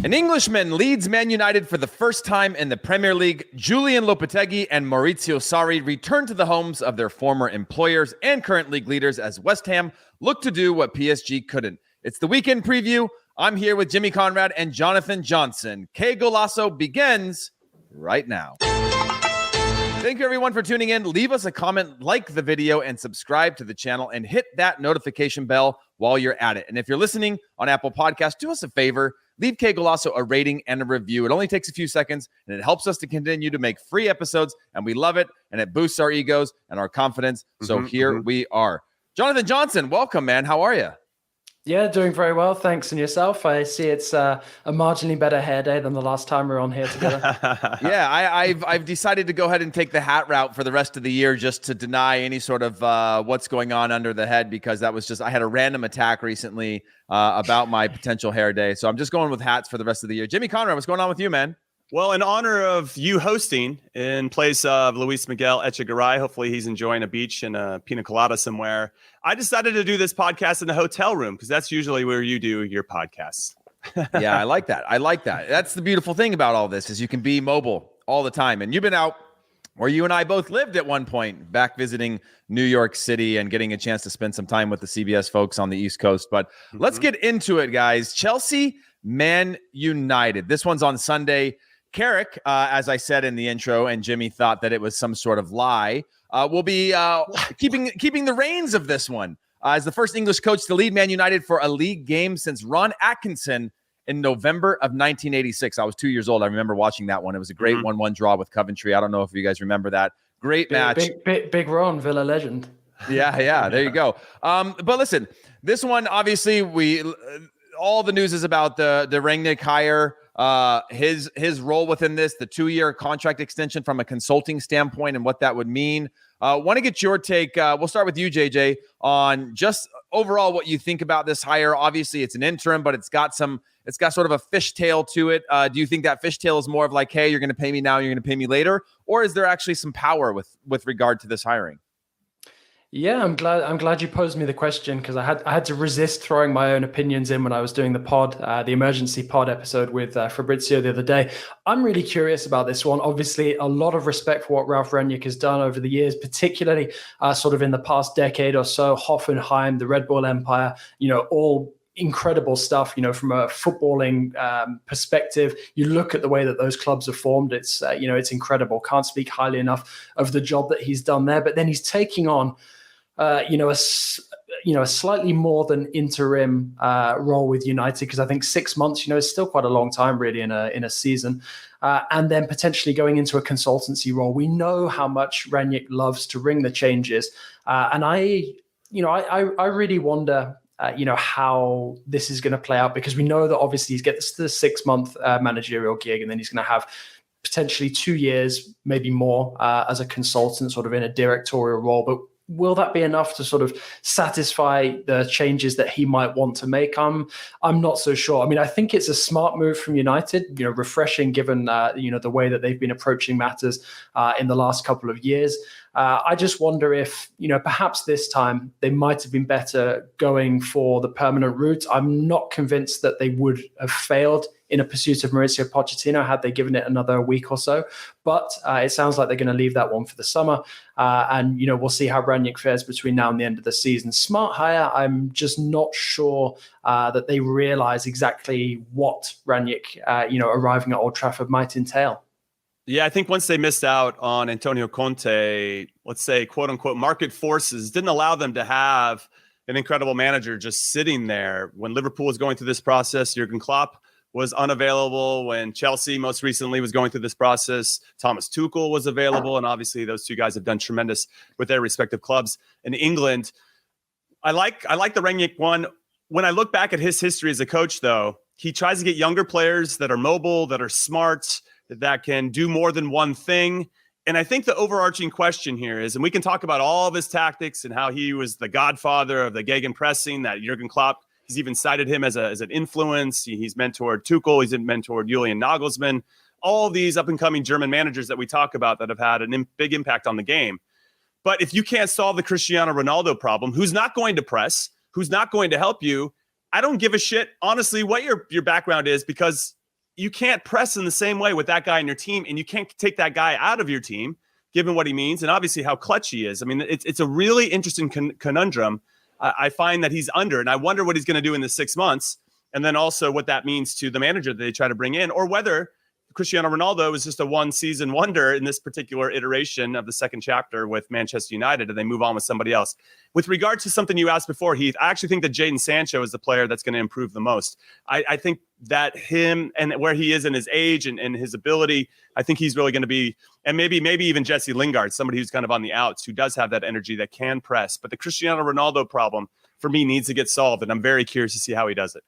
An Englishman leads Man United for the first time in the Premier League. Julian Lopetegui and Maurizio Sarri return to the homes of their former employers and current league leaders as West Ham look to do what PSG couldn't. It's the weekend preview. I'm here with Jimmy Conrad and Jonathan Johnson. Que Golazo begins right now. Thank you, everyone, for tuning in. Leave us a comment, like the video, and subscribe to the channel, and hit that notification bell while you're at it. And if you're listening on Apple Podcasts, do us a favor. Leave Que Golazo a rating and a review. It only takes a few seconds, and it helps us to continue to make free episodes, and we love it, and it boosts our egos and our confidence. So here we are. Jonathan Johnson, welcome, man. How are you? Yeah, doing very well. Thanks. And yourself? I see it's a marginally better hair day than the last time we were on here together. Yeah, I've decided to go ahead and take the hat route for the rest of the year just to deny any sort of what's going on under the head, because that was just, I had a random attack recently about my potential hair day. So I'm just going with hats for the rest of the year. Jimmy Conrad, what's going on with you, man? Well, in honor of you hosting in place of Luis Miguel Echegaray, hopefully he's enjoying a beach and a pina colada somewhere, I decided to do this podcast in the hotel room because that's usually where you do your podcasts. Yeah, I like that. I like that. That's the beautiful thing about all this is you can be mobile all the time. And you've been out where you and I both lived at one point, back visiting New York City and getting a chance to spend some time with the CBS folks on the East Coast. But let's get into it, guys. Chelsea, Man United. This one's on Sunday. Carrick, as I said in the intro, and Jimmy thought that it was some sort of lie, will be keeping the reins of this one as the first English coach to lead Man United for a league game since Ron Atkinson in November of 1986. I was 2 years old. I remember watching that one. It was a great 1-1 draw with Coventry. I don't know if you guys remember that. Great match. Big Ron, Villa legend. Yeah. There you go. But listen, this one, obviously, all the news is about the Rangnick hire. His role within this, the 2-year contract extension from a consulting standpoint and what that would mean. Want to get your take. We'll start with you, JJ, on just overall what you think about this hire. Obviously, it's an interim, but it's got sort of a fishtail to it. Do you think that fishtail is more of like, hey, you're going to pay me now, you're going to pay me later, or is there actually some power with regard to this hiring? Yeah, I'm glad you posed me the question because I had to resist throwing my own opinions in when I was doing the emergency pod episode with Fabrizio the other day. I'm really curious about this one. Obviously, a lot of respect for what Ralf Rangnick has done over the years, particularly sort of in the past decade or so. Hoffenheim, the Red Bull Empire, all incredible stuff, from a footballing perspective. You look at the way that those clubs are formed, it's incredible. Can't speak highly enough of the job that he's done there. But then he's taking on a slightly more than interim role with United, because I think 6 months, is still quite a long time really in a season, and then potentially going into a consultancy role. We know how much Rangnick loves to ring the changes, and I really wonder how this is going to play out, because we know that obviously he's gets the 6-month managerial gig, and then he's going to have potentially 2 years, maybe more, as a consultant, sort of in a directorial role. But will that be enough to sort of satisfy the changes that he might want to make? I'm not so sure. I mean, I think it's a smart move from United, refreshing given, the way that they've been approaching matters in the last couple of years. I just wonder if, perhaps this time they might have been better going for the permanent route. I'm not convinced that they would have failed in a pursuit of Mauricio Pochettino had they given it another week or so. But it sounds like they're going to leave that one for the summer. And we'll see how Rangnick fares between now and the end of the season. Smart hire. I'm just not sure that they realize exactly what Rangnick, arriving at Old Trafford might entail. Yeah, I think once they missed out on Antonio Conte, let's say, quote unquote, market forces didn't allow them to have an incredible manager just sitting there. When Liverpool was going through this process, Jurgen Klopp was unavailable. When Chelsea most recently was going through this process, Thomas Tuchel was available. And obviously those two guys have done tremendous with their respective clubs in England. I like the Rangnick one. When I look back at his history as a coach, though, he tries to get younger players that are mobile, that are smart, that can do more than one thing. And I think the overarching question here is, and we can talk about all of his tactics and how he was the godfather of the gegenpressing, that Jurgen Klopp, he's even cited him as an influence. He's mentored Tuchel. He's mentored Julian Nagelsmann. All these up-and-coming German managers that we talk about that have had a big impact on the game. But if you can't solve the Cristiano Ronaldo problem, who's not going to press, who's not going to help you, I don't give a shit, honestly, what your background is, because you can't press in the same way with that guy in your team, and you can't take that guy out of your team, given what he means and obviously how clutch he is. I mean, it's a really interesting conundrum. I find that he's under, and I wonder what he's going to do in the 6 months, and then also what that means to the manager that they try to bring in, or whether Cristiano Ronaldo is just a one-season wonder in this particular iteration of the second chapter with Manchester United, and they move on with somebody else. With regard to something you asked before, Heath, I actually think that Jadon Sancho is the player that's going to improve the most. I think that him and where he is in his age and his ability, I think he's really going to be, and maybe even Jesse Lingard, somebody who's kind of on the outs, who does have that energy that can press. But the Cristiano Ronaldo problem, for me, needs to get solved, and I'm very curious to see how he does it.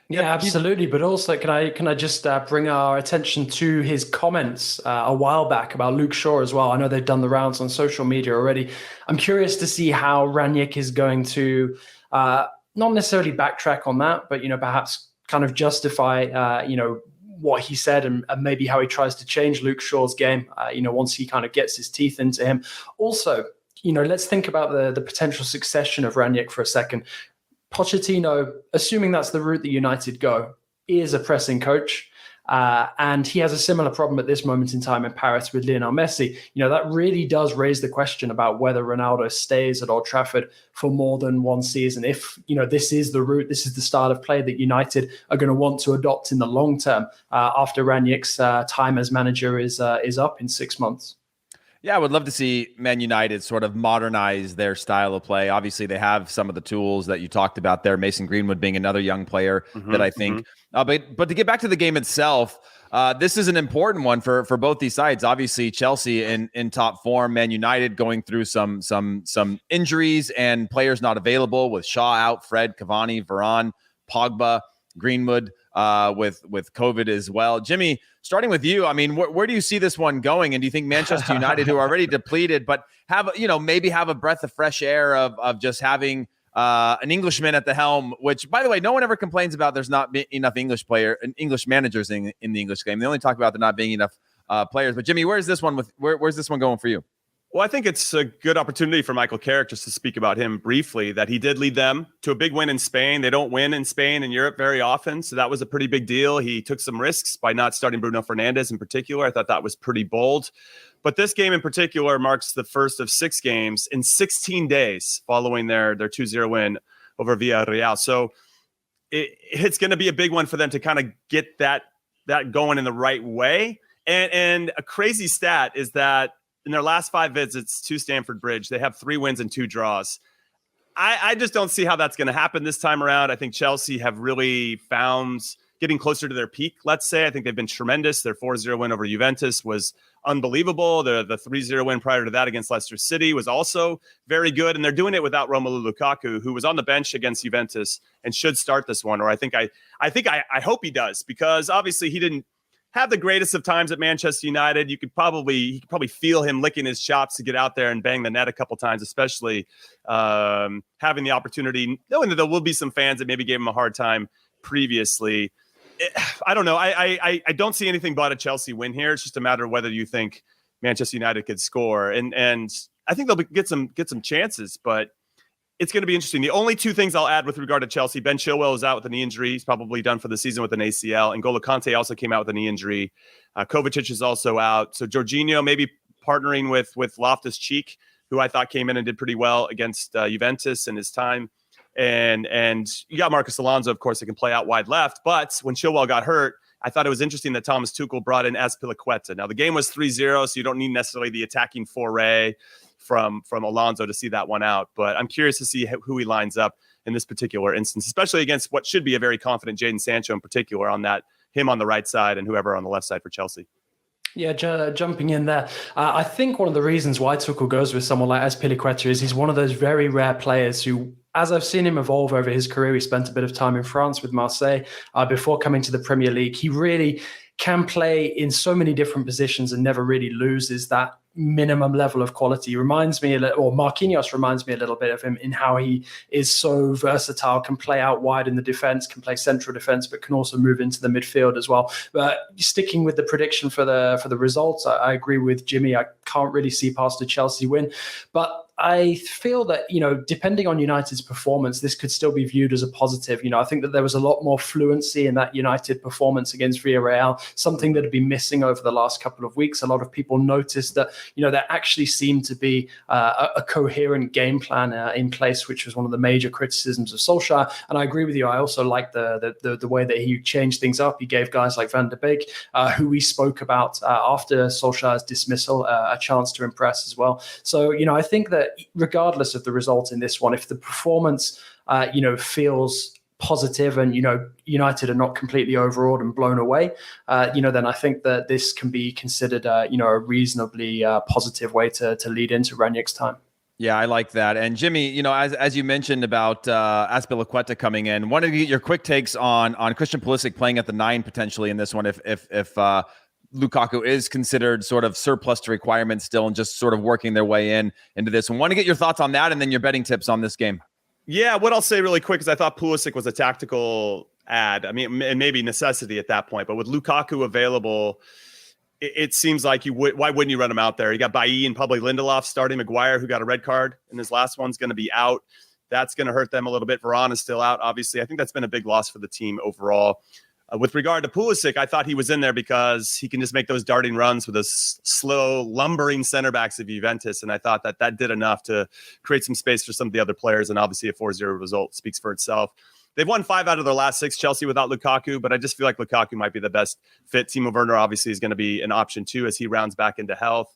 Yeah, absolutely. But also, can I just bring our attention to his comments a while back about Luke Shaw as well? I know they've done the rounds on social media already. I'm curious to see how Rangnick is going to not necessarily backtrack on that, but perhaps kind of justify what he said and maybe how he tries to change Luke Shaw's game. Once he kind of gets his teeth into him. Also, let's think about the potential succession of Rangnick for a second. Pochettino, assuming that's the route that United go, is a pressing coach. And he has a similar problem at this moment in time in Paris with Lionel Messi. That really does raise the question about whether Ronaldo stays at Old Trafford for more than one season. If, this is the route, this is the style of play that United are going to want to adopt in the long term after Rangnick's time as manager is up in 6 months. Yeah, I would love to see Man United sort of modernize their style of play. Obviously, they have some of the tools that you talked about there, Mason Greenwood being another young player that I think. But to get back to the game itself, this is an important one for both these sides. Obviously, Chelsea in top form, Man United going through some injuries and players not available with Shaw out, Fred, Cavani, Varane, Pogba, Greenwood with COVID as well. Jimmy, starting with you, I mean, where do you see this one going? And do you think Manchester United, who are already depleted, but have, maybe have a breath of fresh air of just having an Englishman at the helm, which, by the way, no one ever complains about there's not enough English managers in the English game. They only talk about there not being enough players. But Jimmy, where's this one going for you? Well, I think it's a good opportunity for Michael Carrick just to speak about him briefly, that he did lead them to a big win in Spain. They don't win in Spain and Europe very often, so that was a pretty big deal. He took some risks by not starting Bruno Fernandes in particular. I thought that was pretty bold. But this game in particular marks the first of 6 games in 16 days following their 2-0 win over Villarreal. So it's going to be a big one for them to kind of get that going in the right way. And a crazy stat is that in their last 5 visits to Stamford Bridge, they have 3 wins and 2 draws. I just don't see how that's going to happen this time around. I think Chelsea have really found getting closer to their peak, let's say. I think they've been tremendous. Their 4-0 win over Juventus was unbelievable. The 3-0 win prior to that against Leicester City was also very good. And they're doing it without Romelu Lukaku, who was on the bench against Juventus and should start this one. Or I hope he does, because obviously he didn't have the greatest of times at Manchester United. You could probably feel him licking his chops to get out there and bang the net a couple times, especially having the opportunity, knowing that there will be some fans that maybe gave him a hard time previously. I don't know. I don't see anything but a Chelsea win here. It's just a matter of whether you think Manchester United could score, and I think they'll get some chances, but it's going to be interesting. The only 2 things I'll add with regard to Chelsea: Ben Chilwell is out with a knee injury. He's probably done for the season with an ACL. And N'Golo Kante also came out with a knee injury. Kovacic is also out. So Jorginho maybe partnering with Loftus-Cheek, who I thought came in and did pretty well against Juventus in his time. And you got Marcus Alonso, of course, that can play out wide left. But when Chilwell got hurt, I thought it was interesting that Thomas Tuchel brought in Azpilicueta. Now, the game was 3-0, so you don't need necessarily the attacking foray from Alonso to see that one out. But I'm curious to see who he lines up in this particular instance, especially against what should be a very confident Jadon Sancho in particular him on the right side and whoever on the left side for Chelsea. Yeah, jumping in there. I think one of the reasons why Tuchel goes with someone like Azpilicueta is he's one of those very rare players who, as I've seen him evolve over his career, he spent a bit of time in France with Marseille before coming to the Premier League. He really can play in so many different positions and never really loses that minimum level of quality. Reminds me or Marquinhos reminds me a little bit of him in how he is so versatile, can play out wide in the defense, can play central defense, but can also move into the midfield as well. But sticking with the prediction for the results, I agree with Jimmy. I can't really see past a Chelsea win, but I feel that, depending on United's performance, this could still be viewed as a positive. I think that there was a lot more fluency in that United performance against Villarreal, something that had been missing over the last couple of weeks. A lot of people noticed that, there actually seemed to be a coherent game plan in place, which was one of the major criticisms of Solskjaer. And I agree with you. I also like the way that he changed things up. He gave guys like Van der Beek, who we spoke about after Solskjaer's dismissal, a chance to impress as well. So, I think that regardless of the result in this one, if the performance, feels positive and, United are not completely overawed and blown away, then I think that this can be considered, a reasonably positive way to lead into Rangnick's time. Yeah, I like that. And Jimmy, as you mentioned about Azpilicueta coming in, wanted to get your quick takes on Christian Pulisic playing at the 9 potentially in this one if Lukaku is considered sort of surplus to requirements still and just sort of working their way into this. And want to get your thoughts on that and then your betting tips on this game. Yeah, what I'll say really quick is I thought Pulisic was a tactical ad. I mean, and maybe necessity at that point. But with Lukaku available, it seems like why wouldn't you run him out there? You got Bailly and probably Lindelof starting. Maguire, who got a red card, and his last one's going to be out. That's going to hurt them a little bit. Varane is still out, obviously. I think that's been a big loss for the team overall. With regard to Pulisic, I thought he was in there because he can just make those darting runs with those slow, lumbering center backs of Juventus, and I thought that did enough to create some space for some of the other players, and obviously a 4-0 result speaks for itself. They've won 5 out of their last 6, Chelsea, without Lukaku, but I just feel like Lukaku might be the best fit. Timo Werner obviously is going to be an option too as he rounds back into health.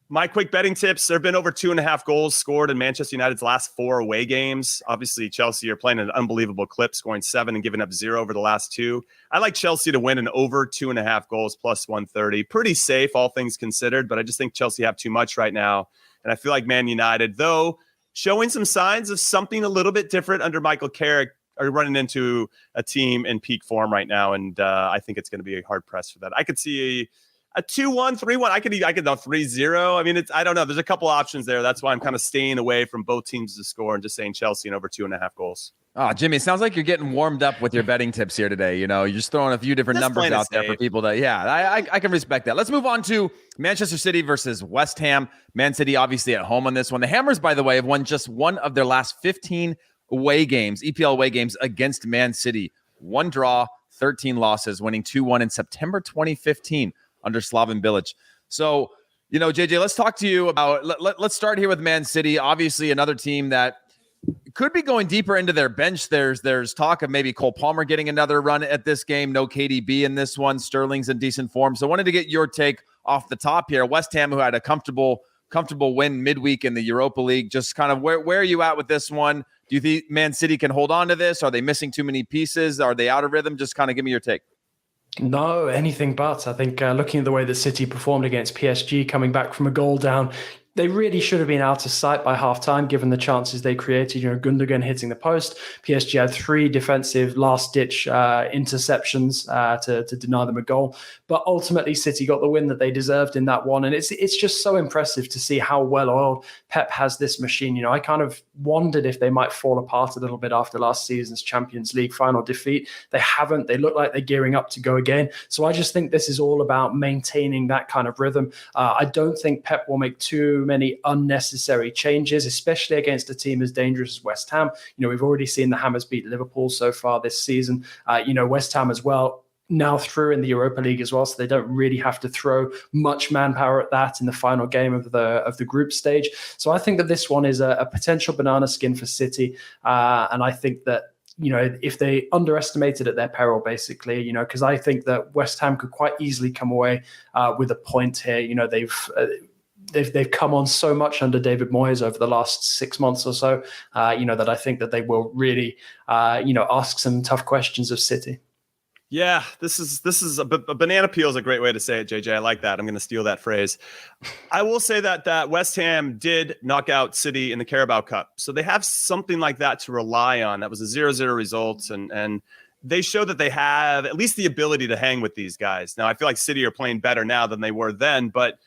My quick betting tips, there have been over 2.5 goals scored in Manchester United's last 4 away games. Obviously, Chelsea are playing an unbelievable clip, scoring 7 and giving up 0 over the last 2. I like Chelsea to win an over 2.5 goals plus 130. Pretty safe, all things considered, but I just think Chelsea have too much right now. And I feel like Man United, though showing some signs of something a little bit different under Michael Carrick, are running into a team in peak form right now. And I think it's going to be a hard press for that. I could see a 2-1, 3-1. I could know 3-0. I mean, I don't know. There's a couple options there. That's why I'm kind of staying away from both teams to score and just saying Chelsea and over 2.5 goals. Oh, Jimmy, it sounds like you're getting warmed up with your betting tips here today. You're just throwing a few different numbers out there for people to, I can respect that. Let's move on to Manchester City versus West Ham. Man City obviously at home on this one. The Hammers, by the way, have won just one of their last 15 away games, EPL away games against Man City. 1 draw, 13 losses, winning 2-1 in September 2015 under Slaven Bilic. So, JJ, let's talk to you about, let's start here with Man City. Obviously, another team that could be going deeper into their bench. There's talk of maybe Cole Palmer getting another run at this game. No KDB in this one. Sterling's in decent form. So I wanted to get your take off the top here. West Ham, who had a comfortable win midweek in the Europa League. Just kind of where are you at with this one? Do you think Man City can hold on to this? Are they missing too many pieces? Are they out of rhythm? Just kind of give me your take. No, anything but. I think looking at the way that City performed against PSG, coming back from a goal down, they really should have been out of sight by halftime, given the chances they created. Gundogan hitting the post. PSG had 3 defensive last-ditch interceptions to deny them a goal. But ultimately, City got the win that they deserved in that one. And it's just so impressive to see how well-oiled Pep has this machine. I kind of wondered if they might fall apart a little bit after last season's Champions League final defeat. They haven't. They look like they're gearing up to go again. So I just think this is all about maintaining that kind of rhythm. I don't think Pep will make too many unnecessary changes, especially against a team as dangerous as West Ham. We've already seen the Hammers beat Liverpool so far this season. West Ham as well, now through in the Europa League as well, so they don't really have to throw much manpower at that in the final game of the group stage. So I think that this one is a potential banana skin for City, and I think that if they underestimate it at their peril, basically, because I think that West Ham could quite easily come away with a point here. They've come on so much under David Moyes over the last 6 months or so, that I think that they will really, ask some tough questions of City. Yeah, this is a banana peel is a great way to say it, JJ. I like that. I'm going to steal that phrase. I will say that West Ham did knock out City in the Carabao Cup, so they have something like that to rely on. That was a 0-0 result, and they show that they have at least the ability to hang with these guys. Now, I feel like City are playing better now than they were then, but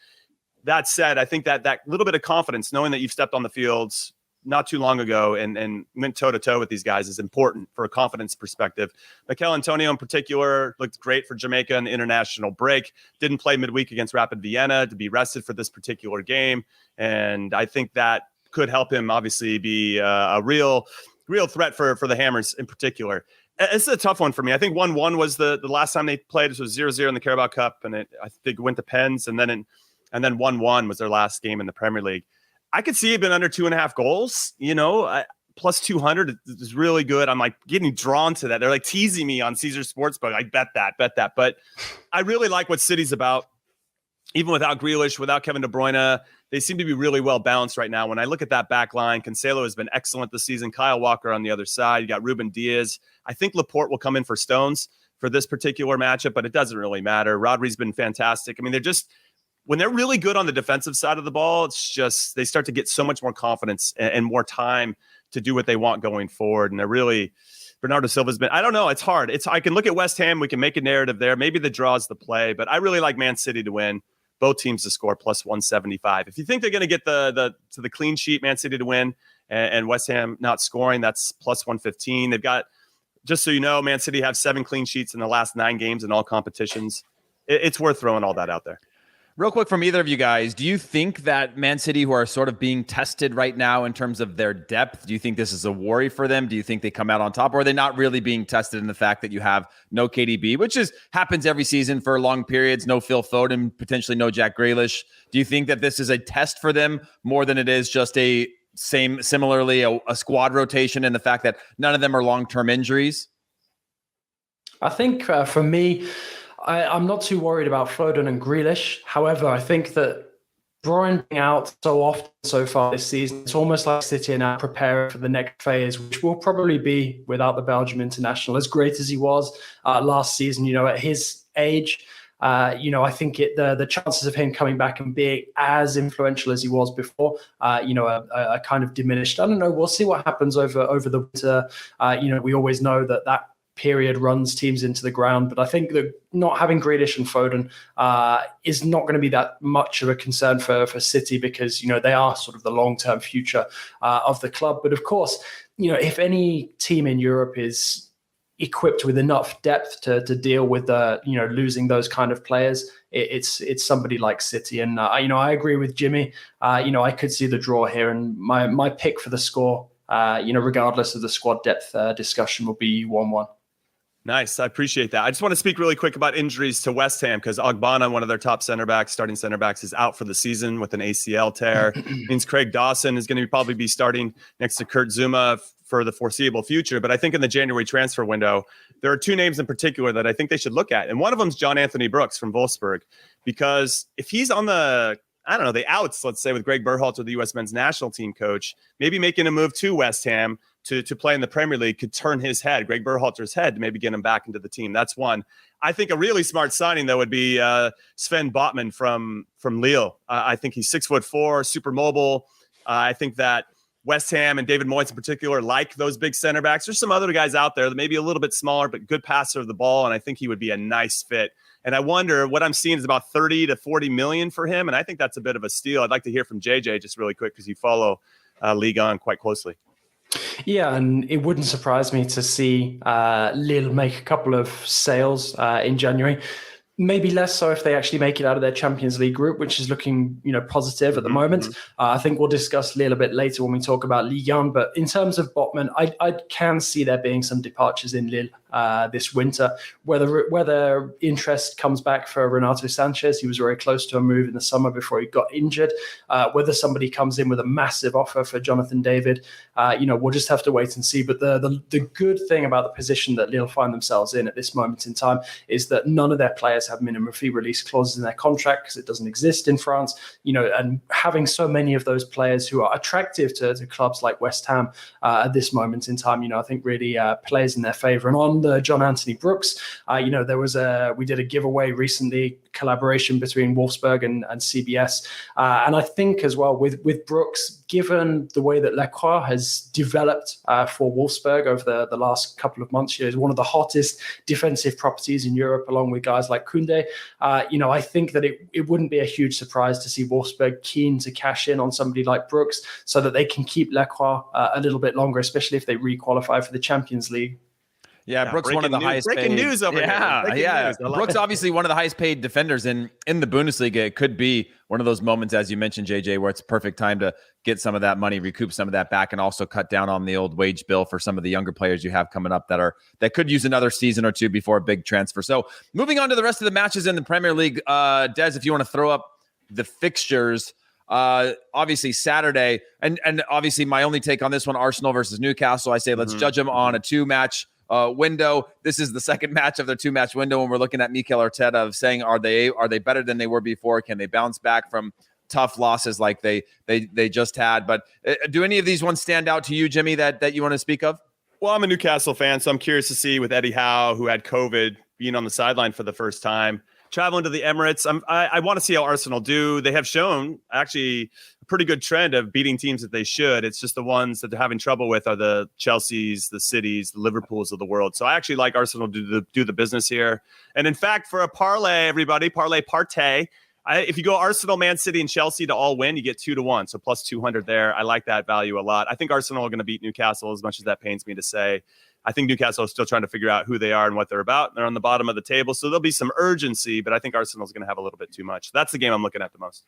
that said, I think that little bit of confidence, knowing that you've stepped on the fields not too long ago and went toe-to-toe with these guys, is important for a confidence perspective. Mikel Antonio in particular looked great for Jamaica in the international break. Didn't play midweek against Rapid Vienna to be rested for this particular game. And I think that could help him obviously be a real threat for the Hammers in particular. It's a tough one for me. I think 1-1 was the last time they played. This was 0-0 in the Carabao Cup, and I think it went to pens, and then 1-1 was their last game in the Premier League. I could see it been under 2.5 goals. Plus 200 is really good. I'm like getting drawn to that. They're like teasing me on Caesar Sportsbook. I bet that. But I really like what City's about. Even without Grealish, without Kevin De Bruyne, they seem to be really well balanced right now. When I look at that back line, Cancelo has been excellent this season. Kyle Walker on the other side. You got Ruben Diaz. I think Laporte will come in for Stones for this particular matchup, but it doesn't really matter. Rodri's been fantastic. I mean, when they're really good on the defensive side of the ball, it's just they start to get so much more confidence and more time to do what they want going forward. And they're really Bernardo Silva's been, I don't know. It's hard. I can look at West Ham. We can make a narrative there. Maybe the draw is the play, but I really like Man City to win. Both teams to score plus 175. If you think they're going to get the clean sheet, Man City to win, and West Ham not scoring, that's plus 115. They've got, just so you know, Man City have 7 clean sheets in the last 9 games in all competitions. It's worth throwing all that out there. Real quick from either of you guys, do you think that Man City, who are sort of being tested right now in terms of their depth, do you think this is a worry for them? Do you think they come out on top, or are they not really being tested in the fact that you have no KDB, which happens every season for long periods, no Phil Foden, potentially no Jack Grealish? Do you think that this is a test for them more than it is just similarly a squad rotation, and the fact that none of them are long-term injuries? I think for me, I'm not too worried about Foden and Grealish. However, I think that Brian being out so often so far this season, it's almost like City are now preparing for the next phase, which will probably be without the Belgium international. As great as he was last season, at his age, I think the chances of him coming back and being as influential as he was before, are kind of diminished. I don't know. We'll see what happens over the winter. We always know that period runs teams into the ground, but I think that not having Grealish and Foden is not going to be that much of a concern for City, because they are sort of the long-term future of the club. But of course, if any team in Europe is equipped with enough depth to deal with losing those kind of players, it's somebody like City. And I agree with Jimmy. I could see the draw here, and my pick for the score, regardless of the squad depth discussion, will be 1-1. Nice. I appreciate that. I just want to speak really quick about injuries to West Ham, because Ogbonna, one of their top starting center backs, is out for the season with an ACL tear. Means Craig Dawson is going to probably be starting next to Kurt Zuma for the foreseeable future. But I think in the January transfer window, there are 2 names in particular that I think they should look at. And one of them is John Anthony Brooks from Wolfsburg, because if he's on the outs, let's say, with Greg Berhalter, the U.S. men's national team coach, maybe making a move to West Ham to play in the Premier League could turn his head, Greg Berhalter's head, to maybe get him back into the team. That's one. I think a really smart signing, though, would be Sven Botman from Lille. I think he's 6'4", super mobile. I think that West Ham and David Moyes in particular like those big center backs. There's some other guys out there that may be a little bit smaller, but good passer of the ball, and I think he would be a nice fit. And I wonder, what I'm seeing is about 30 to 40 million for him, and I think that's a bit of a steal. I'd like to hear from JJ just really quick, because you follow Ligue 1 quite closely. Yeah, and it wouldn't surprise me to see Lille make a couple of sales in January. Maybe less so if they actually make it out of their Champions League group, which is looking, positive at the moment. I think we'll discuss Lille a bit later when we talk about Ligue 1. But in terms of Botman, I can see there being some departures in Lille this winter. Whether interest comes back for Renato Sanchez, he was very close to a move in the summer before he got injured. Whether somebody comes in with a massive offer for Jonathan David, we'll just have to wait and see. But the good thing about the position that Lille find themselves in at this moment in time is that none of their players have minimum fee release clauses in their contract, because it doesn't exist in France, and having so many of those players who are attractive to clubs like West Ham at this moment in time, I think really plays in their favor. And on the John Anthony Brooks, we did a giveaway recently, collaboration between Wolfsburg and CBS. And I think as well with Brooks, given the way that Lacroix has developed for Wolfsburg over the last couple of months, is one of the hottest defensive properties in Europe, along with guys like Koundé. I think that it wouldn't be a huge surprise to see Wolfsburg keen to cash in on somebody like Brooks, so that they can keep Lacroix a little bit longer, especially if they re-qualify for the Champions League. Yeah, Brooks one of the highest breaking paid. news over here. Yeah. News. Brooks obviously one of the highest paid defenders in the Bundesliga. It could be one of those moments, as you mentioned, JJ, where it's a perfect time to get some of that money, recoup some of that back, and also cut down on the old wage bill for some of the younger players you have coming up that could use another season or two before a big transfer. So moving on to the rest of the matches in the Premier League, Des, if you want to throw up the fixtures. Obviously Saturday, and obviously my only take on this one, Arsenal versus Newcastle. I say let's judge them on a 2-match window. This is the second match of their 2-match window, and we're looking at Mikel Arteta of saying, are they better than they were before? Can they bounce back from tough losses like they just had? But do any of these ones stand out to you, Jimmy, that you want to speak of? Well, I'm a Newcastle fan, so I'm curious to see with Eddie Howe, who had COVID, being on the sideline for the first time, traveling to the Emirates. I want to see how Arsenal do. They have shown actually a pretty good trend of beating teams that they should. It's just the ones that they're having trouble with are the Chelseas, the Cities, the Liverpools of the world. So I actually like Arsenal to do the business here. And in fact, for a parlay, everybody, partay. If you go Arsenal, Man City, and Chelsea to all win, you get 2-1. So plus 200 there. I like that value a lot. I think Arsenal are going to beat Newcastle, as much as that pains me to say. I think Newcastle is still trying to figure out who they are and what they're about. They're on the bottom of the table, so there'll be some urgency, but I think Arsenal's going to have a little bit too much. That's the game I'm looking at the most.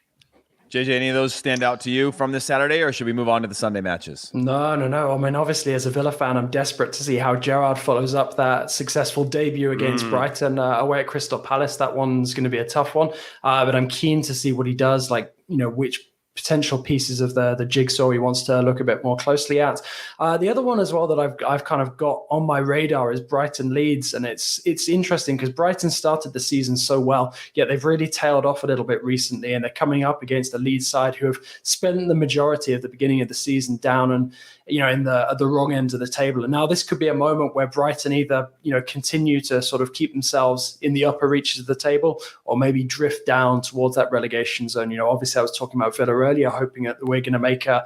JJ, any of those stand out to you from this Saturday, or should we move on to the Sunday matches? No. I mean, obviously, as a Villa fan, I'm desperate to see how Gerrard follows up that successful debut against Brighton away at Crystal Palace. That one's going to be a tough one, but I'm keen to see what he does, which potential pieces of the jigsaw he wants to look a bit more closely at. The other one as well that I've kind of got on my radar is Brighton Leeds, and it's interesting because Brighton started the season so well, yet they've really tailed off a little bit recently, and they're coming up against a Leeds side who have spent the majority of the beginning of the season down and in the wrong end of the table. And now this could be a moment where Brighton either continue to sort of keep themselves in the upper reaches of the table, or maybe drift down towards that relegation zone. Obviously I was talking about Villa earlier, hoping that we're going to make a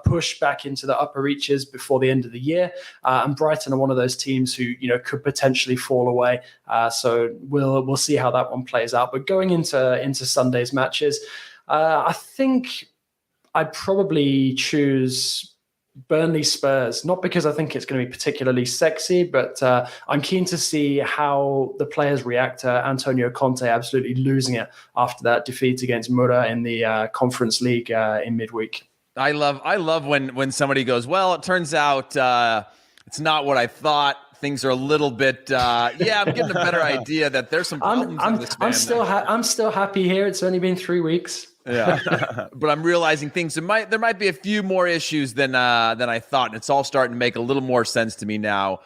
push back into the upper reaches before the end of the year. And Brighton are one of those teams who could potentially fall away. So we'll see how that one plays out. But going into Sunday's matches, I think I'd probably choose Burnley Spurs, not because I think it's going to be particularly sexy, but I'm keen to see how the players react to Antonio Conte absolutely losing it after that defeat against Mura in the Conference League in midweek. I love when somebody goes, well, it turns out it's not what I thought. Things are a little bit, I'm getting a better idea that there's some problems in this man. I'm still happy here. It's only been 3 weeks. Yeah, but I'm realizing there might be a few more issues than I thought, and it's all starting to make a little more sense to me now.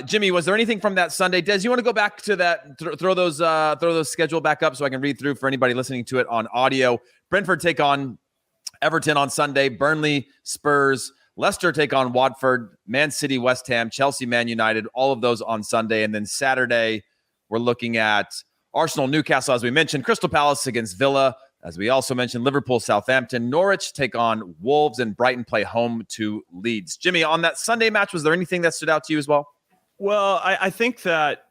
Jimmy, was there anything from that Sunday? Des, you want to go back to that? Throw those schedule back up so I can read through for anybody listening to it on audio. Brentford take on Everton on Sunday. Burnley, Spurs. Leicester take on Watford. Man City, West Ham. Chelsea, Man United. All of those on Sunday, and then Saturday we're looking at Arsenal, Newcastle, as we mentioned. Crystal Palace against Villa. As we also mentioned, Liverpool, Southampton, Norwich take on Wolves, and Brighton play home to Leeds. Jimmy, on that Sunday match, was there anything that stood out to you as well? Well, I think that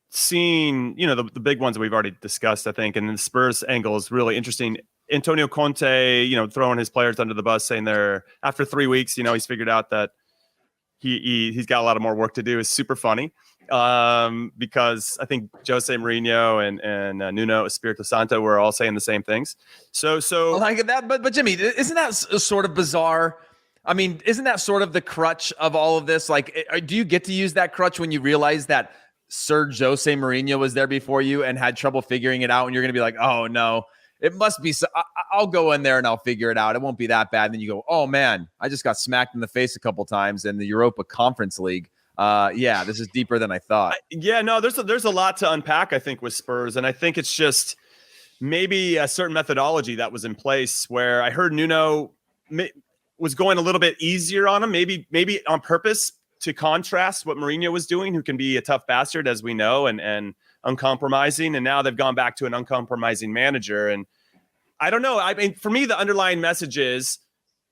seeing, the big ones that we've already discussed, I think, and the Spurs angle is really interesting. Antonio Conte, throwing his players under the bus, saying they're, after 3 weeks, he's figured out that he's got a lot of more work to do, is super funny. Because I think Jose Mourinho and Nuno Espirito Santo were all saying the same things. So I like that, but Jimmy, isn't that sort of bizarre? I mean, isn't that sort of the crutch of all of this? Like, do you get to use that crutch when you realize that Sir Jose Mourinho was there before you and had trouble figuring it out, and you're going to be like, oh no, it must be. I'll go in there and I'll figure it out. It won't be that bad. And then you go, oh man, I just got smacked in the face a couple times in the Europa Conference League. This is deeper than I thought. There's a lot to unpack, I think, with Spurs. And I think it's just maybe a certain methodology that was in place where I heard Nuno was going a little bit easier on him, maybe on purpose to contrast what Mourinho was doing, who can be a tough bastard, as we know, and uncompromising. And now they've gone back to an uncompromising manager. And I don't know. I mean, for me, the underlying message is,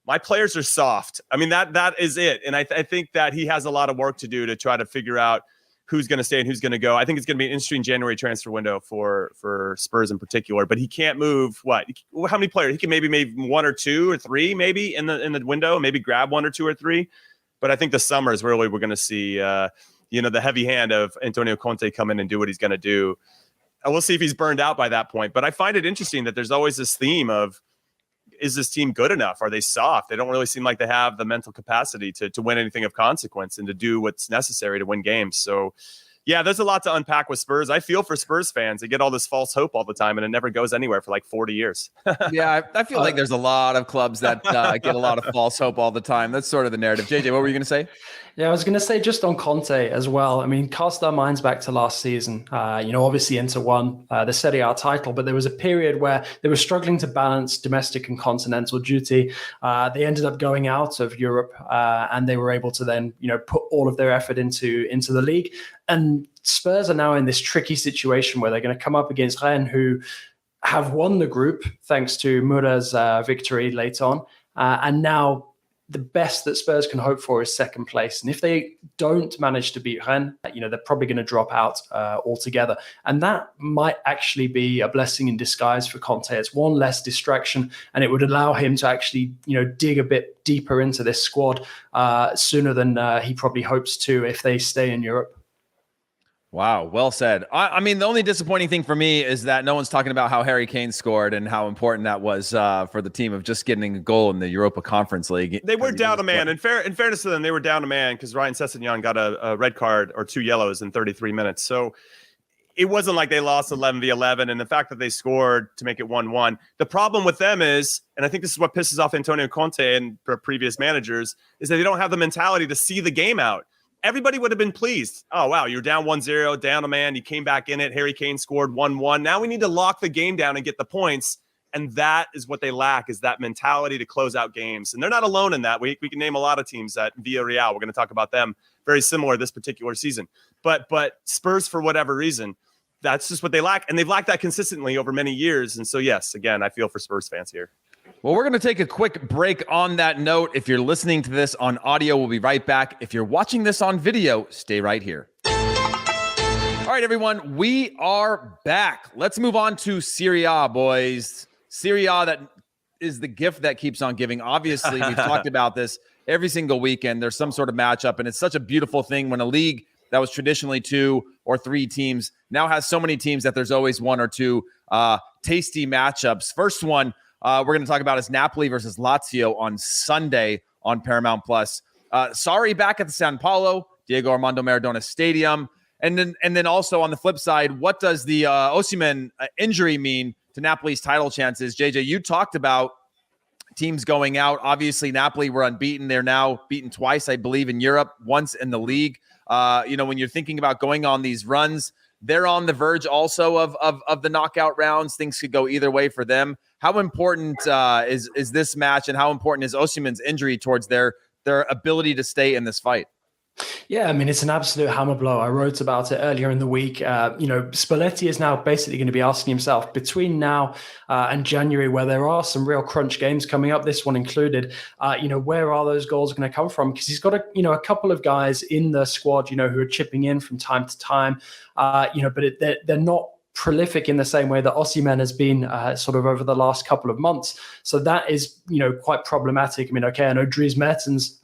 my players are soft. I mean, that is it. And I think that he has a lot of work to do to try to figure out who's going to stay and who's going to go. I think it's going to be an interesting January transfer window for Spurs in particular. But he can't move how many players? He can maybe 1 or 2 or 3 maybe in the window, maybe grab 1 or 2 or 3. But I think the summer is really we're going to see the heavy hand of Antonio Conte come in and do what he's going to do. And we'll see if he's burned out by that point. But I find it interesting that there's always this theme of, is this team good enough? Are they soft? They don't really seem like they have the mental capacity to win anything of consequence and to do what's necessary to win games. So, yeah, there's a lot to unpack with Spurs. I feel for Spurs fans. They get all this false hope all the time, and it never goes anywhere for like 40 years. Yeah, I feel like there's a lot of clubs that get a lot of false hope all the time. That's sort of the narrative. JJ, what were you going to say? Yeah, I was going to say just on Conte as well. I mean, cast our minds back to last season. Obviously Inter won the Serie A title, but there was a period where they were struggling to balance domestic and continental duty. They ended up going out of Europe, and they were able to then, put all of their effort into the league. And Spurs are now in this tricky situation where they're going to come up against Rennes, who have won the group thanks to Mura's victory late on, and now the best that Spurs can hope for is second place. And if they don't manage to beat Rennes, they're probably going to drop out altogether. And that might actually be a blessing in disguise for Conte. It's one less distraction, and it would allow him to actually, dig a bit deeper into this squad sooner than he probably hopes to if they stay in Europe. Wow, well said. I mean, the only disappointing thing for me is that no one's talking about how Harry Kane scored and how important that was for the team of just getting a goal in the Europa Conference League. They were down a man. In fairness to them, they were down a man because Ryan Sessegnon got a red card or 2 yellows in 33 minutes. So it wasn't like they lost 11-11. And the fact that they scored to make it 1-1. The problem with them is, and I think this is what pisses off Antonio Conte and previous managers, is that they don't have the mentality to see the game out. Everybody would have been pleased. Oh, wow, you're down 1-0, down a man. You came back in it. Harry Kane scored 1-1. Now we need to lock the game down and get the points. And that is what they lack, is that mentality to close out games. And they're not alone in that. We can name a lot of teams at Villarreal. We're going to talk about them. Very similar this particular season. But Spurs, for whatever reason, that's just what they lack. And they've lacked that consistently over many years. And so, yes, again, I feel for Spurs fans here. Well, we're going to take a quick break on that note. If you're listening to this on audio, we'll be right back. If you're watching this on video, stay right here. All right, everyone, we are back. Let's move on to Serie A, boys. Serie A, that is the gift that keeps on giving. Obviously, we've talked about this every single weekend. There's some sort of matchup, and it's such a beautiful thing when a league that was traditionally 2 or 3 teams now has so many teams that there's always 1 or 2 tasty matchups. First one we're going to talk about is Napoli versus Lazio on Sunday on Paramount Plus. Sarri back at the San Paulo, Diego Armando Maradona Stadium. And then also on the flip side, what does the Osimhen injury mean to Napoli's title chances? JJ, you talked about teams going out. Obviously, Napoli were unbeaten. They're now beaten twice, I believe, in Europe, once in the league. When you're thinking about going on these runs, they're on the verge also of the knockout rounds. Things could go either way for them. How important is this match, and how important is Osimhen's injury towards their ability to stay in this fight? Yeah, I mean, it's an absolute hammer blow. I wrote about it earlier in the week. Spalletti is now basically going to be asking himself between now and January, where there are some real crunch games coming up, this one included, where are those goals going to come from? Because he's got a couple of guys in the squad, who are chipping in from time to time, but they're not prolific in the same way that Osimhen has been sort of over the last couple of months. So that is, quite problematic. I mean, okay, I know Dries Mertens,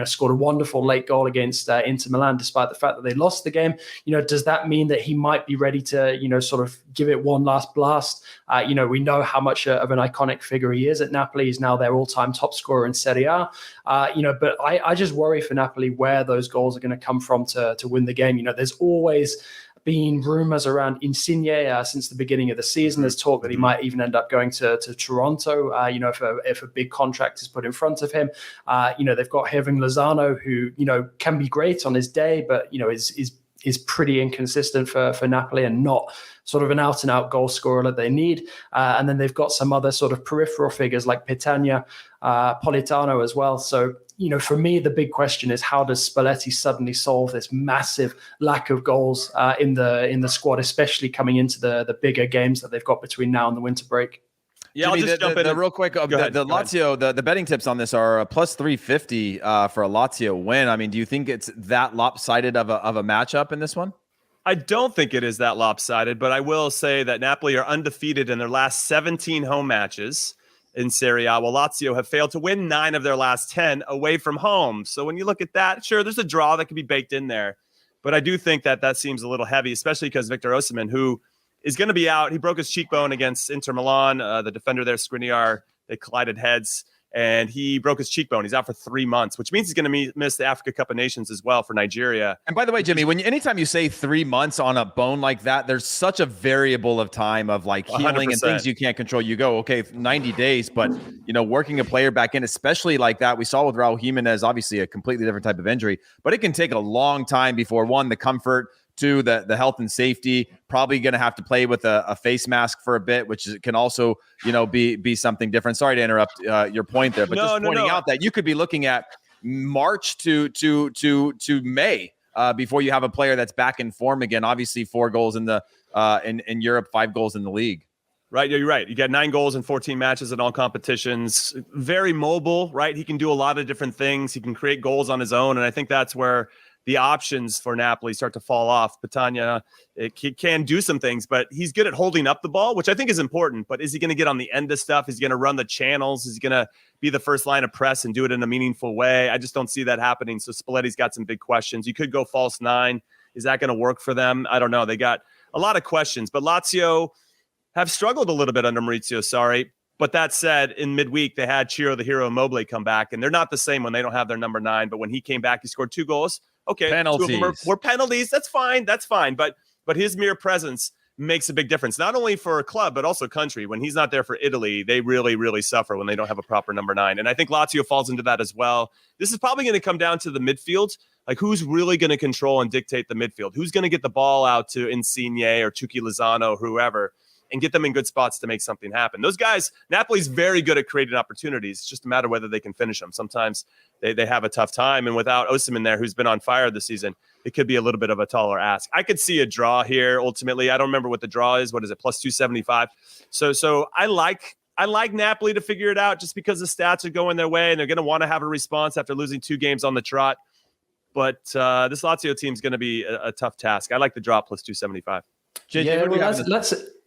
scored a wonderful late goal against Inter Milan, despite the fact that they lost the game. Does that mean that he might be ready to, sort of give it one last blast? We know how much of an iconic figure he is at Napoli. He's now their all-time top scorer in Serie A. But I just worry for Napoli where those goals are going to come from to win the game. There's always been rumors around Insigne since the beginning of the season. There's talk that he might even end up going to Toronto, if a big contract is put in front of him. They've got Hirving Lozano, who, can be great on his day, but, is pretty inconsistent for Napoli and not sort of an out-and-out goal scorer that they need. And then they've got some other sort of peripheral figures like Petagna, Politano as well. So, for me, the big question is, how does Spalletti suddenly solve this massive lack of goals in the squad, especially coming into the bigger games that they've got between now and the winter break? Yeah, Jimmy, I'll just jump in. Real quick, the Lazio, the betting tips on this are plus 350 for a Lazio win. I mean, do you think it's that lopsided of a matchup in this one? I don't think it is that lopsided, but I will say that Napoli are undefeated in their last 17 home matches in Serie A, while Lazio have failed to win 9 of their last 10 away from home. So when you look at that, sure, there's a draw that could be baked in there. But I do think that seems a little heavy, especially because Victor Osimhen, who is going to be out, he broke his cheekbone against Inter Milan. The defender there, Skriniar, they collided heads, and he broke his cheekbone. He's out for 3 months, which means he's going to miss the Africa Cup of Nations as well for Nigeria. And by the way, Jimmy, anytime you say 3 months on a bone like that, there's such a variable of time of like healing 100%. and things you can't control. You go, okay, 90 days, but working a player back in, especially like that, we saw with Raul Jimenez, obviously a completely different type of injury, but it can take a long time before one, the comfort, two, the health and safety, probably going to have to play with a face mask for a bit, which can also, be something different. Sorry to interrupt your point there, but pointing out that you could be looking at March to May before you have a player that's back in form again. Obviously 4 goals in the in Europe, 5 goals in the league. Right. You're right. You got 9 goals in 14 matches in all competitions. Very mobile, right? He can do a lot of different things. He can create goals on his own. And I think that's where the options for Napoli start to fall off. Patania can do some things, but he's good at holding up the ball, which I think is important. But is he going to get on the end of stuff? Is he going to run the channels? Is he going to be the first line of press and do it in a meaningful way? I just don't see that happening. So Spalletti's got some big questions. You could go false 9. Is that going to work for them? I don't know. They got a lot of questions, but Lazio have struggled a little bit under Maurizio Sarri. But that said, in midweek, they had Ciro the Hero Immobile come back, and they're not the same when they don't have their number 9. But when he came back, he scored 2 goals. Okay, penalties. 2 of them were penalties. That's fine. But his mere presence makes a big difference, not only for a club, but also country. When he's not there for Italy, they really, really suffer when they don't have a proper number 9. And I think Lazio falls into that as well. This is probably going to come down to the midfield. Like, who's really going to control and dictate the midfield? Who's going to get the ball out to Insigne or Chucky Lozano or whoever and get them in good spots to make something happen? Those guys, Napoli's very good at creating opportunities. It's just a matter whether they can finish them. Sometimes they have a tough time. And without Osimhen there, who's been on fire this season, it could be a little bit of a taller ask. I could see a draw here, ultimately. I don't remember what the draw is. What is it, plus 275? So I like Napoli to figure it out just because the stats are going their way, and they're going to want to have a response after losing 2 games on the trot. But this Lazio team is going to be a tough task. I like the draw plus 275.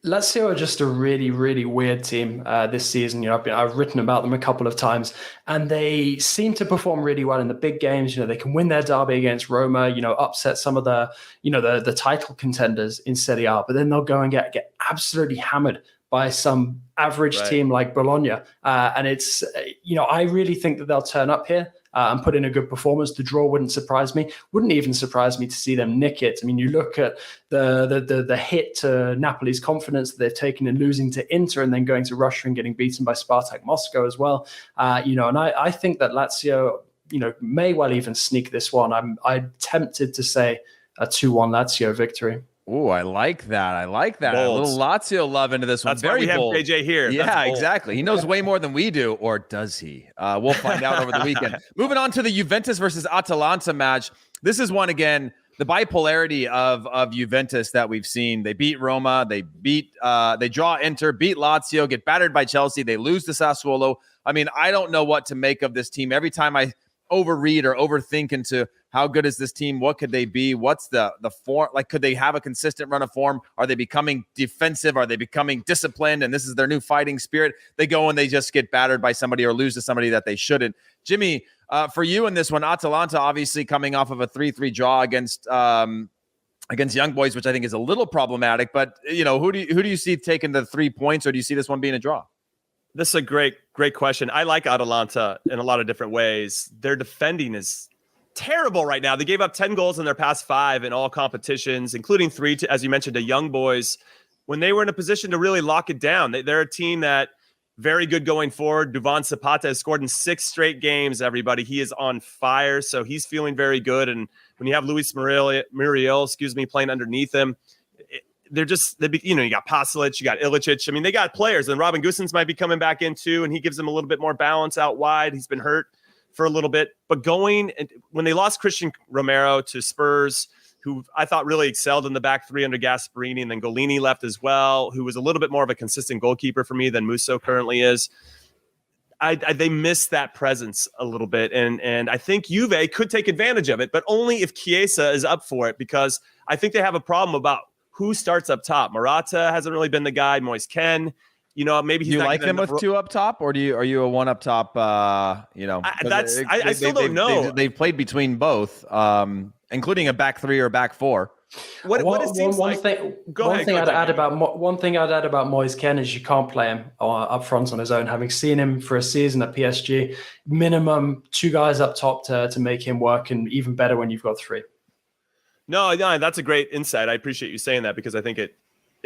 Lazio are just a really, really weird team this season. I've written about them a couple of times, and they seem to perform really well in the big games. They can win their derby against Roma, upset some of the title contenders in Serie A, but then they'll go and get absolutely hammered by some average team like Bologna. And it's, I really think that they'll turn up here and put in a good performance. The draw wouldn't surprise me. Wouldn't even surprise me to see them nick it. I mean, you look at the hit to Napoli's confidence that they've taken in losing to Inter and then going to Russia and getting beaten by Spartak Moscow as well. And I think that Lazio, may well even sneak this one. I'm tempted to say a 2-1 Lazio victory. Oh, I like that. Bold. A little Lazio love into this one. That's very bold. We have JJ here. Yeah, exactly. He knows way more than we do, or does he? We'll find out over the weekend. Moving on to the Juventus versus Atalanta match. This is one, again, the bipolarity of Juventus that we've seen. They beat Roma. They draw Inter, beat Lazio, get battered by Chelsea. They lose to Sassuolo. I mean, I don't know what to make of this team. Every time I overread or overthink into how good is this team? What could they be? What's the form? Like, could they have a consistent run of form? Are they becoming defensive? Are they becoming disciplined? And this is their new fighting spirit. They go and they just get battered by somebody or lose to somebody that they shouldn't. Jimmy, for you in this one, Atalanta obviously coming off of a 3-3 draw against Young Boys, which I think is a little problematic. But who do you see taking the 3 points, or do you see this one being a draw? This is a great question. I like Atalanta in a lot of different ways. Their defending is terrible right now. They gave up 10 goals in their past 5 in all competitions, including 3 to, as you mentioned, to Young Boys, when they were in a position to really lock it down. They're a team that very good going forward. Duvan Zapata has scored in 6 straight games, everybody. He is on fire, so he's feeling very good. And when you have Luis Muriel, playing underneath him, you got Pasalic, you got Ilicic. I mean, they got players, and Robin Gosens might be coming back in too, and he gives them a little bit more balance out wide. He's been hurt for a little bit, but when they lost Christian Romero to Spurs, who I thought really excelled in the back 3 under Gasperini, and then Golini left as well, who was a little bit more of a consistent goalkeeper for me than Musso currently is. They missed that presence a little bit, and I think Juve could take advantage of it, but only if Chiesa is up for it, because I think they have a problem about who starts up top. Morata hasn't really been the guy. Moyes can. maybe he's Do you not like them with two up top, or are you a one up top? I still don't know. They've played between both, including a back three or back four. What it seems like. One thing I'd add about Moyes, Ken, is you can't play him up front on his own. Having seen him for a season at PSG, minimum 2 guys up top to make him work, and even better when you've got 3. No, that's a great insight. I appreciate you saying that, because I think it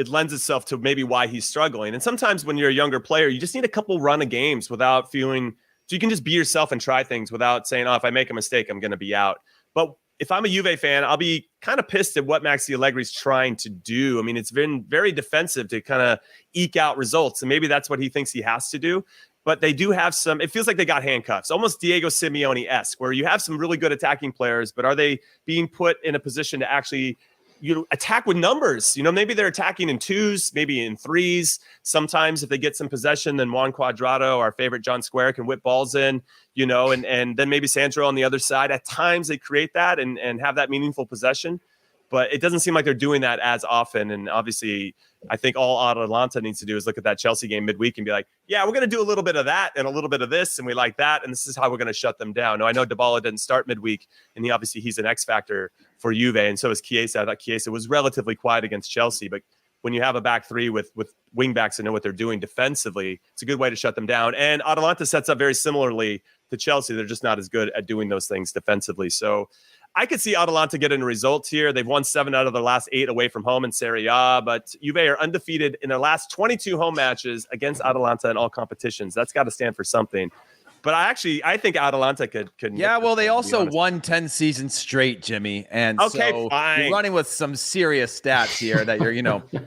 lends itself to maybe why he's struggling. And sometimes when you're a younger player, you just need a couple run of games without feeling, so you can just be yourself and try things without saying, if I make a mistake, I'm going to be out. But if I'm a Juve fan, I'll be kind of pissed at what Maxi Allegri's trying to do. I mean, it's been very defensive to kind of eke out results, and maybe that's what he thinks he has to do. But they do have it feels like they got handcuffs, almost Diego Simeone-esque, where you have some really good attacking players, but are they being put in a position to actually attack with numbers? Maybe they're attacking in 2s, maybe in 3s. Sometimes if they get some possession, then Juan Cuadrado, our favorite John Square, can whip balls in, and then maybe Sandro on the other side. At times they create that and have that meaningful possession, but it doesn't seem like they're doing that as often. And obviously, I think all Atalanta needs to do is look at that Chelsea game midweek and be like, yeah, we're going to do a little bit of that and a little bit of this, and we like that, and this is how we're going to shut them down. Now, I know Dybala didn't start midweek, and he's an X factor for Juve, and so is Chiesa. I thought Chiesa was relatively quiet against Chelsea, but when you have a back 3 with wing backs that know what they're doing defensively, it's a good way to shut them down. And Atalanta sets up very similarly to Chelsea. They're just not as good at doing those things defensively. So I could see Atalanta getting a result here. They've won 7 out of their last 8 away from home in Serie A, but Juve are undefeated in their last 22 home matches against Atalanta in all competitions. That's got to stand for something. But I think Atalanta could. Yeah, well, they also won 10 seasons straight, Jimmy, and so fine. You're running with some serious stats here that you're,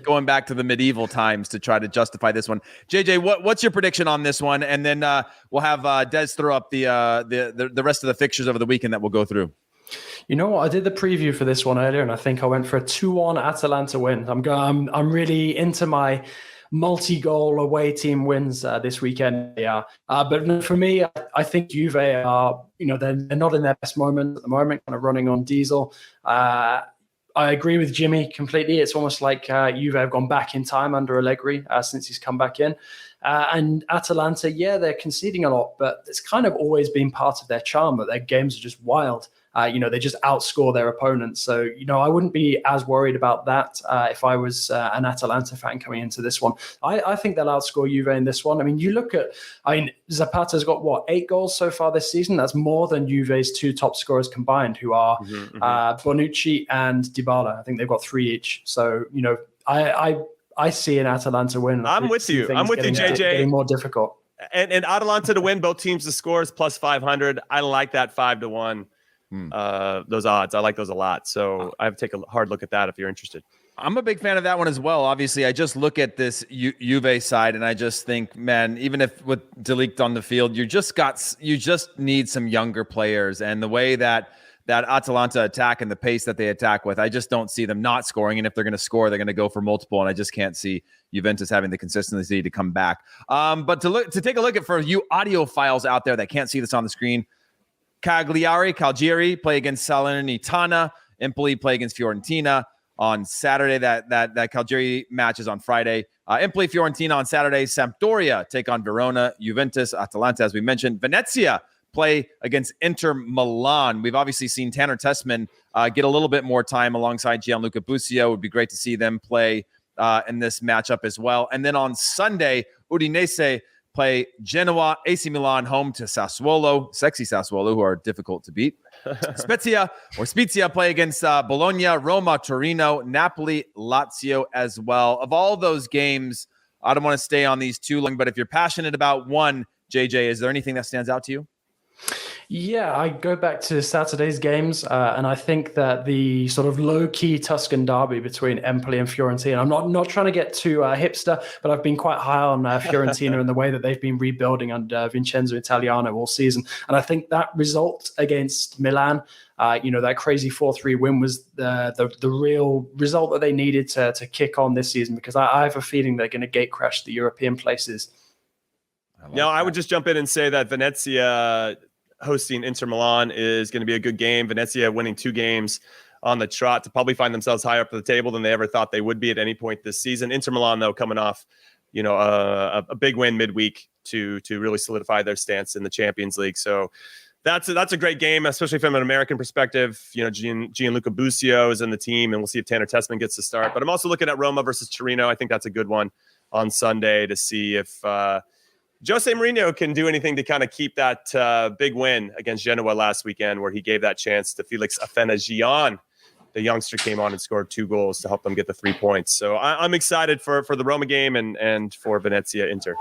going back to the medieval times to try to justify this one. JJ, what's your prediction on this one? And then we'll have Des throw up the rest of the fixtures over the weekend that we'll go through. You know what? I did the preview for this one earlier, and I think I went for a 2-1 Atalanta win. I'm really into my multi-goal away team wins this weekend. Yeah, but for me, I think Juve are, they're not in their best moment at the moment, kind of running on diesel. I agree with Jimmy completely. It's almost like Juve have gone back in time under Allegri since he's come back in. And Atalanta, they're conceding a lot, but it's kind of always been part of their charm that their games are just wild. They just outscore their opponents. So, I wouldn't be as worried about that if I was an Atalanta fan coming into this one. I think they'll outscore Juve in this one. I mean, you look at, Zapata's got 8 goals so far this season. That's more than Juve's 2 top scorers combined, who are Bonucci and Dybala. I think they've got 3 each. So, I see an Atalanta win. I'm with you, JJ. Getting more difficult. And Atalanta to win, both teams to score is plus 500. I like that 5-1. Those odds. I like those a lot. So I have to take a hard look at that if you're interested. I'm a big fan of that one as well. Obviously, I just look at this Juve side and I just think, man, even if with De Ligt on the field, you just need some younger players. And the way that Atalanta attack and the pace that they attack with, I just don't see them not scoring. And if they're going to score, they're going to go for multiple. And I just can't see Juventus having the consistency to come back. But to take a look at, for you audiophiles out there that can't see this on the screen, Cagliari play against Salernitana. Empoli play against Fiorentina on Saturday. That Cagliari match is on Friday. Empoli, Fiorentina on Saturday. Sampdoria take on Verona. Juventus, Atalanta, as we mentioned. Venezia play against Inter Milan. We've obviously seen Tanner Tessman get a little bit more time alongside Gianluca Busio. It would be great to see them play in this matchup as well. And then on Sunday, Udinese play Genoa, AC Milan home to Sassuolo, sexy Sassuolo, who are difficult to beat. Spezia play against Bologna, Roma, Torino, Napoli, Lazio as well. Of all those games, I don't want to stay on these too long, but if you're passionate about one, JJ, is there anything that stands out to you? Yeah, I go back to Saturday's games, and I think that the sort of low-key Tuscan derby between Empoli and Fiorentina, I'm not trying to get too hipster, but I've been quite high on Fiorentina and the way that they've been rebuilding under Vincenzo Italiano all season. And I think that result against Milan, that crazy 4-3 win was the real result that they needed to kick on this season, because I have a feeling they're going to gate crash the European places. I would just jump in and say that Venezia hosting Inter Milan is going to be a good game. Venezia winning 2 games on the trot to probably find themselves higher up the table than they ever thought they would be at any point this season. Inter Milan, though, coming off, a big win midweek to really solidify their stance in the Champions League. So that's a great game, especially from an American perspective. Gianluca Busio is in the team, and we'll see if Tanner Tessman gets to start. But I'm also looking at Roma versus Torino. I think that's a good one on Sunday to see if Jose Mourinho can do anything to kind of keep that big win against Genoa last weekend, where he gave that chance to Felix Afena-Gyan. The youngster came on and scored 2 goals to help them get the 3 points. So I'm excited for the Roma game and for Venezia Inter.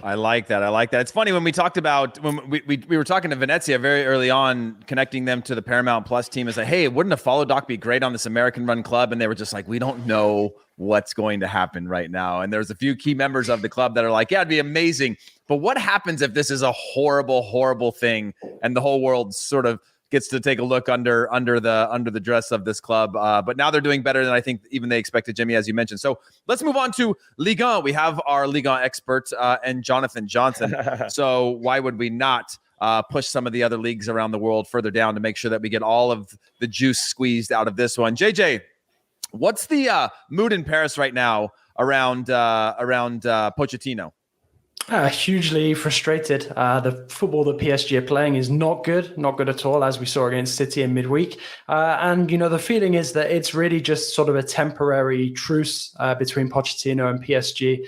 I like that. It's funny when we talked about when we were talking to Venezia very early on, connecting them to the Paramount Plus team. Is like, hey, wouldn't a follow doc be great on this American-run club? And they were just like, we don't know what's going to happen right now. And there's a few key members of the club that are like, yeah, it'd be amazing. But what happens if this is a horrible, horrible thing and the whole world sort of gets to take a look under the dress of this club. But now they're doing better than I think even they expected, Jimmy, as you mentioned. So let's move on to Ligue 1. We have our Ligue 1 expert and Jonathan Johnson. So why would we not push some of the other leagues around the world further down to make sure that we get all of the juice squeezed out of this one? JJ, what's the mood in Paris right now around Pochettino? Hugely frustrated. The football that PSG are playing is not good at all, as we saw against City in midweek. And the feeling is that it's really just sort of a temporary truce between Pochettino and PSG.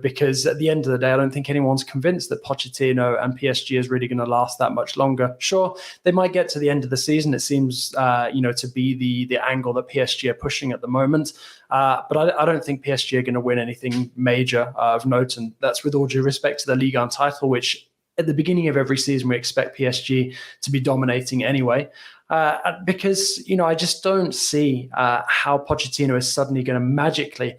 Because at the end of the day, I don't think anyone's convinced that Pochettino and PSG is really going to last that much longer. Sure, they might get to the end of the season. It seems, to be the angle that PSG are pushing at the moment. But I don't think PSG are going to win anything major of note, and that's with all due respect to the Ligue 1 title, which at the beginning of every season we expect PSG to be dominating anyway. Because I just don't see how Pochettino is suddenly going to magically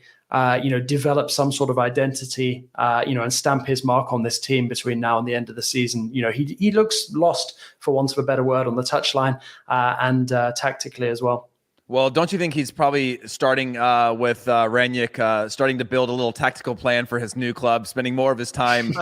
develop some sort of identity, and stamp his mark on this team between now and the end of the season. He looks lost, for want of a better word, on the touchline and tactically as well. Well, don't you think he's probably starting with Rangnick, starting to build a little tactical plan for his new club, spending more of his time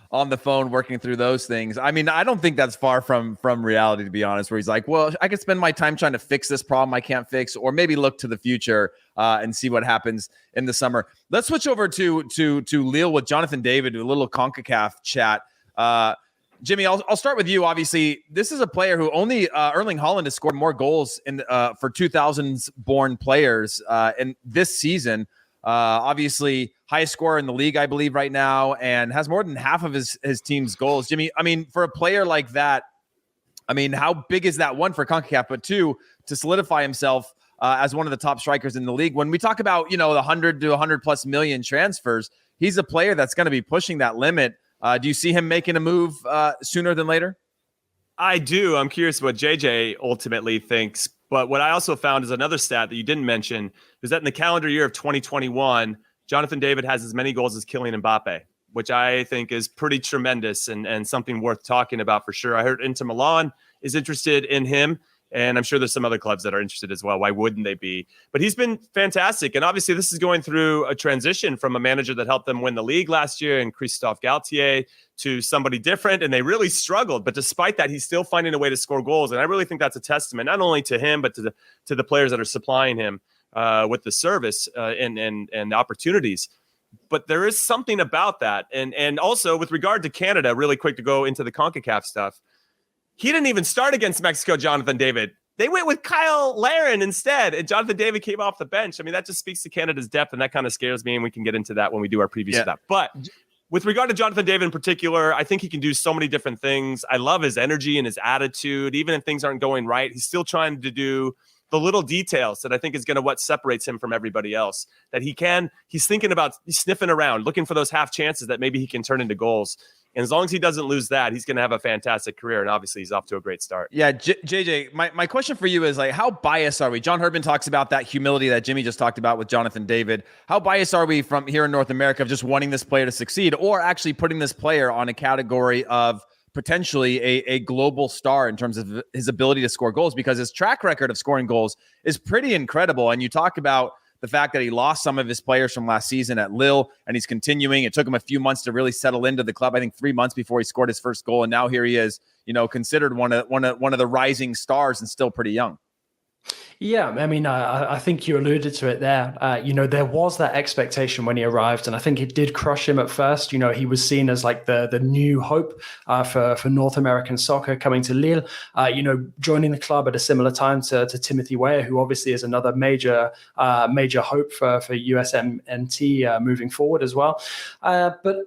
on the phone working through those things? I mean, I don't think that's far from reality, to be honest, where he's like, well, I could spend my time trying to fix this problem I can't fix, or maybe look to the future and see what happens in the summer. Let's switch over to Lille with Jonathan David, a little CONCACAF chat. Jimmy, I'll start with you. Obviously, this is a player who only Erling Haaland has scored more goals for 2000s born players in this season. Obviously, highest scorer in the league, I believe, right now, and has more than half of his team's goals. Jimmy, I mean, for a player like that, I mean, how big is that, one, for CONCACAF, but two, to solidify himself as one of the top strikers in the league? When we talk about, the 100 to 100 plus million transfers, he's a player that's going to be pushing that limit. Do you see him making a move sooner than later? I do. I'm curious what JJ ultimately thinks. But what I also found is another stat that you didn't mention is that in the calendar year of 2021, Jonathan David has as many goals as Kylian Mbappe, which I think is pretty tremendous and something worth talking about for sure. I heard Inter Milan is interested in him, and I'm sure there's some other clubs that are interested as well. Why wouldn't they be? But he's been fantastic. And obviously this is going through a transition from a manager that helped them win the league last year and Christophe Galtier to somebody different. And they really struggled. But despite that, he's still finding a way to score goals. And I really think that's a testament, not only to him, but to the players that are supplying him with the service and opportunities. But there is something about that. And also with regard to Canada, really quick to go into the CONCACAF stuff, he didn't even start against Mexico, Jonathan David. They went with Kyle Larin instead, and Jonathan David came off the bench. I mean, that just speaks to Canada's depth, and that kind of scares me, and we can get into that when we do our previews of that. But with regard to Jonathan David in particular, I think he can do so many different things. I love his energy and his attitude. Even if things aren't going right, he's still trying to do the little details that I think is going to what separates him from everybody else. That he's thinking about, he's sniffing around, looking for those half chances that maybe he can turn into goals. And as long as he doesn't lose that, he's going to have a fantastic career. And obviously, he's off to a great start. Yeah, JJ, my question for you is, like, how biased are we? John Herdman talks about that humility that Jimmy just talked about with Jonathan David. How biased are we from here in North America of just wanting this player to succeed, or actually putting this player on a category of potentially a global star in terms of his ability to score goals? Because his track record of scoring goals is pretty incredible. And you talk about the fact that he lost some of his players from last season at Lille, and he's continuing. It took him a few months to really settle into the club. I think 3 months before he scored his first goal, and now here he is, considered one of the rising stars and still pretty young. Yeah, I mean, I think you alluded to it there. There was that expectation when he arrived, and I think it did crush him at first. He was seen as like the new hope for North American soccer coming to Lille. Joining the club at a similar time to Timothy Weah, who obviously is another major hope for USMNT moving forward as well. But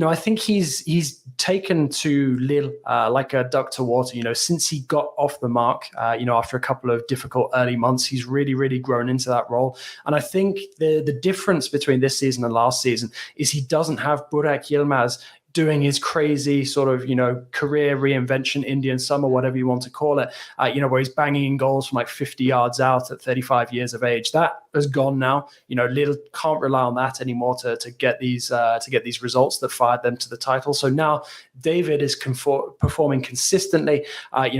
I think he's taken to Lille like a duck to water. Since he got off the mark, after a couple of difficult early months, he's really, really grown into that role. And I think the difference between this season and last season is he doesn't have Burak Yilmaz doing his crazy sort of, career reinvention Indian summer, whatever you want to call it, where he's banging in goals from like 50 yards out at 35 years of age. That has gone now. Lille can't rely on that anymore to get these results that fired them to the title. So now David is performing consistently,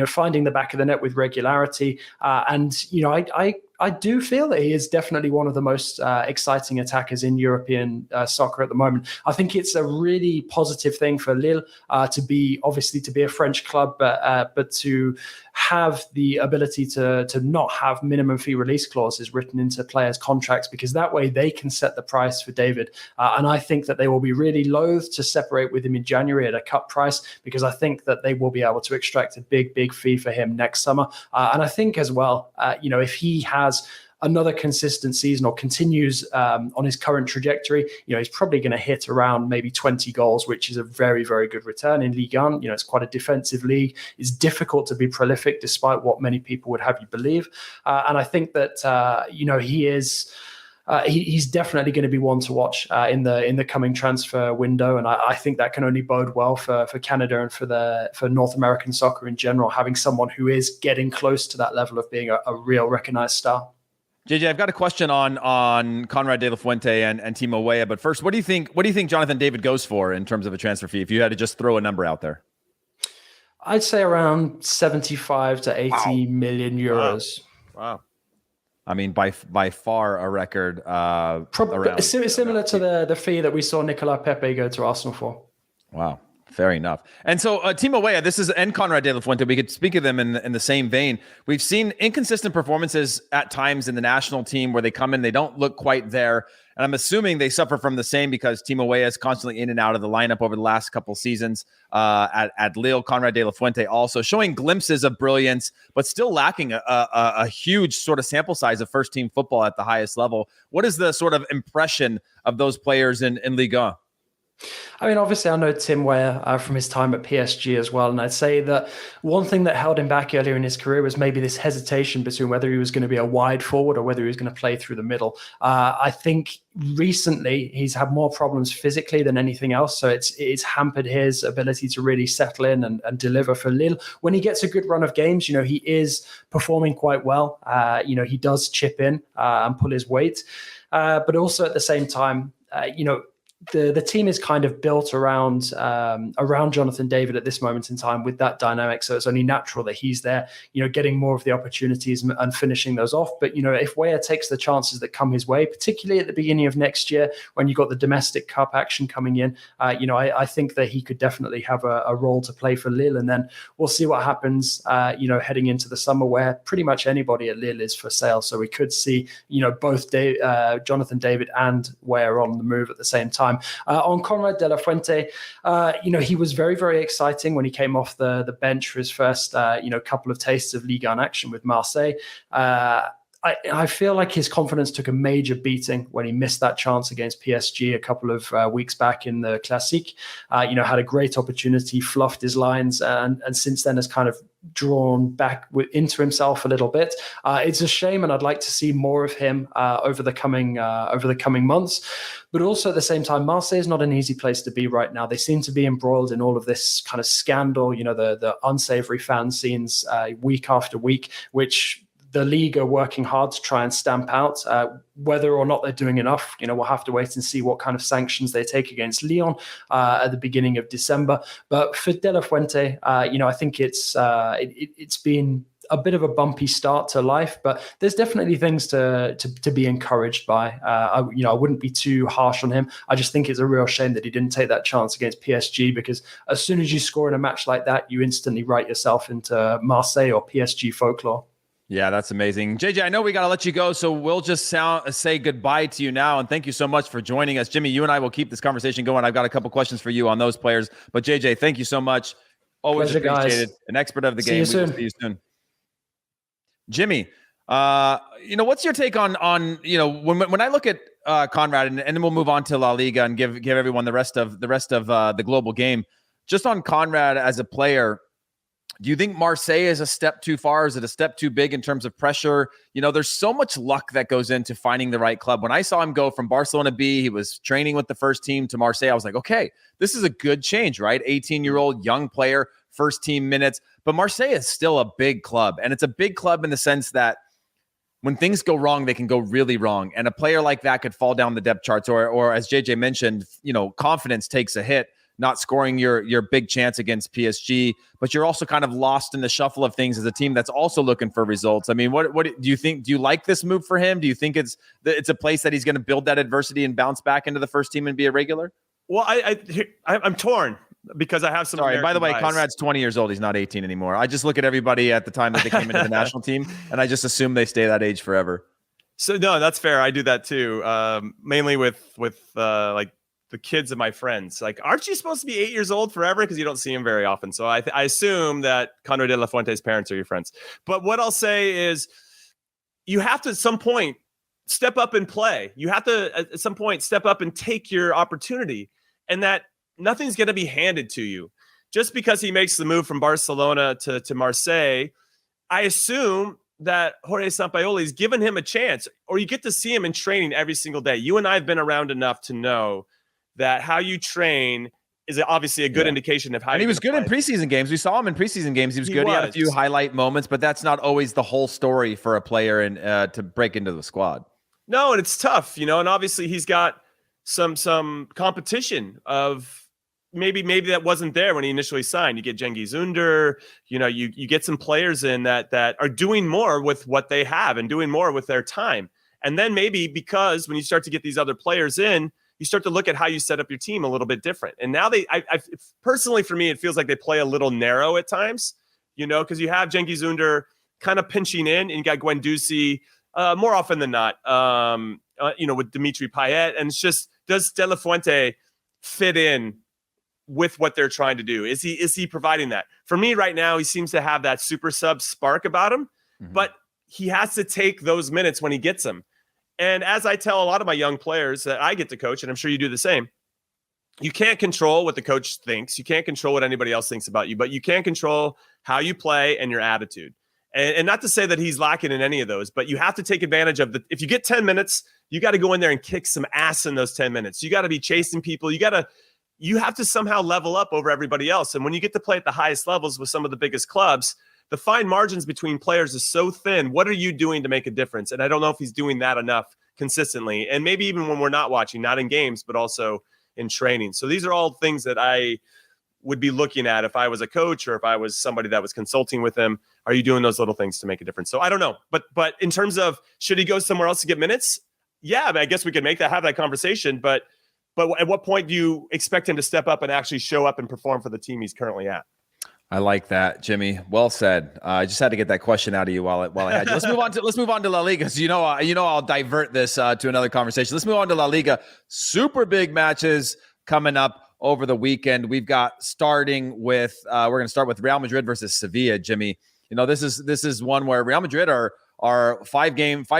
finding the back of the net with regularity. I do feel that he is definitely one of the most exciting attackers in European soccer at the moment. I think it's a really positive thing for Lille to be a French club, but to have the ability to not have minimum fee release clauses written into players' contracts, because that way they can set the price for David. And I think that they will be really loath to separate with him in January at a cut price, because I think that they will be able to extract a big fee for him next summer. And I think as well, if he has another consistent season or continues on his current trajectory, he's probably going to hit around maybe 20 goals, which is a very, very good return in Ligue 1. It's quite a defensive league. It's difficult to be prolific despite what many people would have you believe. And I think that, he is... he's definitely going to be one to watch in the coming transfer window, and I think that can only bode well for Canada and for North American soccer in general, having someone who is getting close to that level of being a real recognized star. JJ, I've got a question on Konrad de la Fuente and Timo Weah, but first, what do you think Jonathan David goes for in terms of a transfer fee? If you had to just throw a number out there, I'd say around 75 to 80 million euros. Wow. I mean, by far a record. Similar to the fee that we saw Nicolas Pepe go to Arsenal for. Wow. Fair enough. And so Timo Weah, and Konrad de la Fuente, we could speak of them in the same vein. We've seen inconsistent performances at times in the national team where they come in, they don't look quite there. And I'm assuming they suffer from the same because Timo Weah is constantly in and out of the lineup over the last couple seasons at Lille. Konrad de la Fuente also showing glimpses of brilliance, but still lacking a huge sort of sample size of first-team football at the highest level. What is the sort of impression of those players in Ligue 1? I mean, obviously, I know Tim Weah from his time at PSG as well. And I'd say that one thing that held him back earlier in his career was maybe this hesitation between whether he was going to be a wide forward or whether he was going to play through the middle. I think recently he's had more problems physically than anything else. So it's hampered his ability to really settle in and deliver for Lille. When he gets a good run of games, he is performing quite well. He does chip in and pull his weight. But also at the same time, the team is kind of built around Jonathan David at this moment in time with that dynamic. So it's only natural that he's there, getting more of the opportunities and finishing those off. But, if Weah takes the chances that come his way, particularly at the beginning of next year, when you've got the domestic cup action coming in, I think that he could definitely have a role to play for Lille. And then we'll see what happens, heading into the summer where pretty much anybody at Lille is for sale. So we could see, both Jonathan David and Weah on the move at the same time. On Konrad de la Fuente, he was very, very exciting when he came off the bench for his first, couple of tastes of Ligue 1 action with Marseille. I feel like his confidence took a major beating when he missed that chance against PSG a couple of weeks back in the Classique. Had a great opportunity, fluffed his lines, and since then has kind of drawn back into himself a little bit. It's a shame, and I'd like to see more of him over the coming months. But also at the same time, Marseille is not an easy place to be right now. They seem to be embroiled in all of this kind of scandal, the unsavory fan scenes week after week, which the league are working hard to try and stamp out. Whether or not they're doing enough, we'll have to wait and see what kind of sanctions they take against Lyon at the beginning of December. But for De La Fuente, I think it's been a bit of a bumpy start to life, but there's definitely things to be encouraged by. I wouldn't be too harsh on him. I just think it's a real shame that he didn't take that chance against PSG, because as soon as you score in a match like that, you instantly write yourself into Marseille or PSG folklore. Yeah, that's amazing. JJ, I know we got to let you go, so we'll just say goodbye to you now. And thank you so much for joining us. Jimmy, you and I will keep this conversation going. I've got a couple questions for you on those players. But JJ, thank you so much. Always Pleasure, appreciated. guys. An expert of the See game. you We soon. will see you soon. Jimmy, what's your take on when I look at Konrad, and then we'll move on to La Liga and give everyone the rest of the global game. Just on Konrad as a player, do you think Marseille is a step too far? Is it a step too big in terms of pressure? There's so much luck that goes into finding the right club. When I saw him go from Barcelona B, he was training with the first team, to Marseille, I was like, okay, this is a good change, right? 18-year-old young player, first team minutes. But Marseille is still a big club. And it's a big club in the sense that when things go wrong, they can go really wrong. And a player like that could fall down the depth charts, or as JJ mentioned, confidence takes a hit, not scoring your big chance against PSG, but you're also kind of lost in the shuffle of things as a team that's also looking for results. I mean, what do you think? Do you like this move for him? Do you think it's a place that he's going to build that adversity and bounce back into the first team and be a regular? Well, I'm torn because I have some. Sorry, American by the way, bias. Conrad's 20 years old. He's not 18 anymore. I just look at everybody at the time that they came into the national team, and I just assume they stay that age forever. So no, that's fair. I do that too. Mainly with like the kids of my friends. Like, aren't you supposed to be 8 years old forever? Because you don't see them very often. So I assume that Conrad de la Fuente's parents are your friends. But what I'll say is, you have to at some point step up and play. You have to at some point step up and take your opportunity, and that nothing's going to be handed to you. Just because he makes the move from Barcelona to Marseille, I assume that Jorge Sampaoli's given him a chance, or you get to see him in training every single day. You and I have been around enough to know that how you train is obviously a good indication of how. And he was good in preseason games. We saw him in preseason games. He was good. He had a few highlight moments, but that's not always the whole story for a player and to break into the squad. No, and it's tough, and obviously he's got some competition of maybe that wasn't there when he initially signed. You get Cengiz Ünder, you get some players in that are doing more with what they have and doing more with their time. And then maybe because when you start to get these other players in, you start to look at how you set up your team a little bit different. And now I personally, for me, it feels like they play a little narrow at times, because you have Cengiz Ünder kind of pinching in, and you got Guendouzi more often than not, with Dimitri Payet. And it's just, does De La Fuente fit in with what they're trying to do? Is he providing that? For me right now, he seems to have that super sub spark about him, but he has to take those minutes when he gets them. And as I tell a lot of my young players that I get to coach, and I'm sure you do the same, you can't control what the coach thinks. You can't control what anybody else thinks about you, but you can control how you play and your attitude. And not to say that he's lacking in any of those, but you have to take advantage of if you get 10 minutes, you got to go in there and kick some ass in those 10 minutes. You got to be chasing people. You have to somehow level up over everybody else. And when you get to play at the highest levels with some of the biggest clubs, the fine margins between players is so thin. What are you doing to make a difference? And I don't know if he's doing that enough consistently. And maybe even when we're not watching, not in games, but also in training. So these are all things that I would be looking at if I was a coach or if I was somebody that was consulting with him. Are you doing those little things to make a difference? So I don't know. But in terms of, should he go somewhere else to get minutes? Yeah, I guess we could have that conversation. But at what point do you expect him to step up and actually show up and perform for the team he's currently at? I like that, Jimmy. Well said. I just had to get that question out of you while I had you. Let's move on to La Liga. So I'll divert this to another conversation. Let's move on to La Liga. Super big matches coming up over the weekend. We've got starting with we're going to start with Real Madrid versus Sevilla. Jimmy, this is one where Real Madrid are 5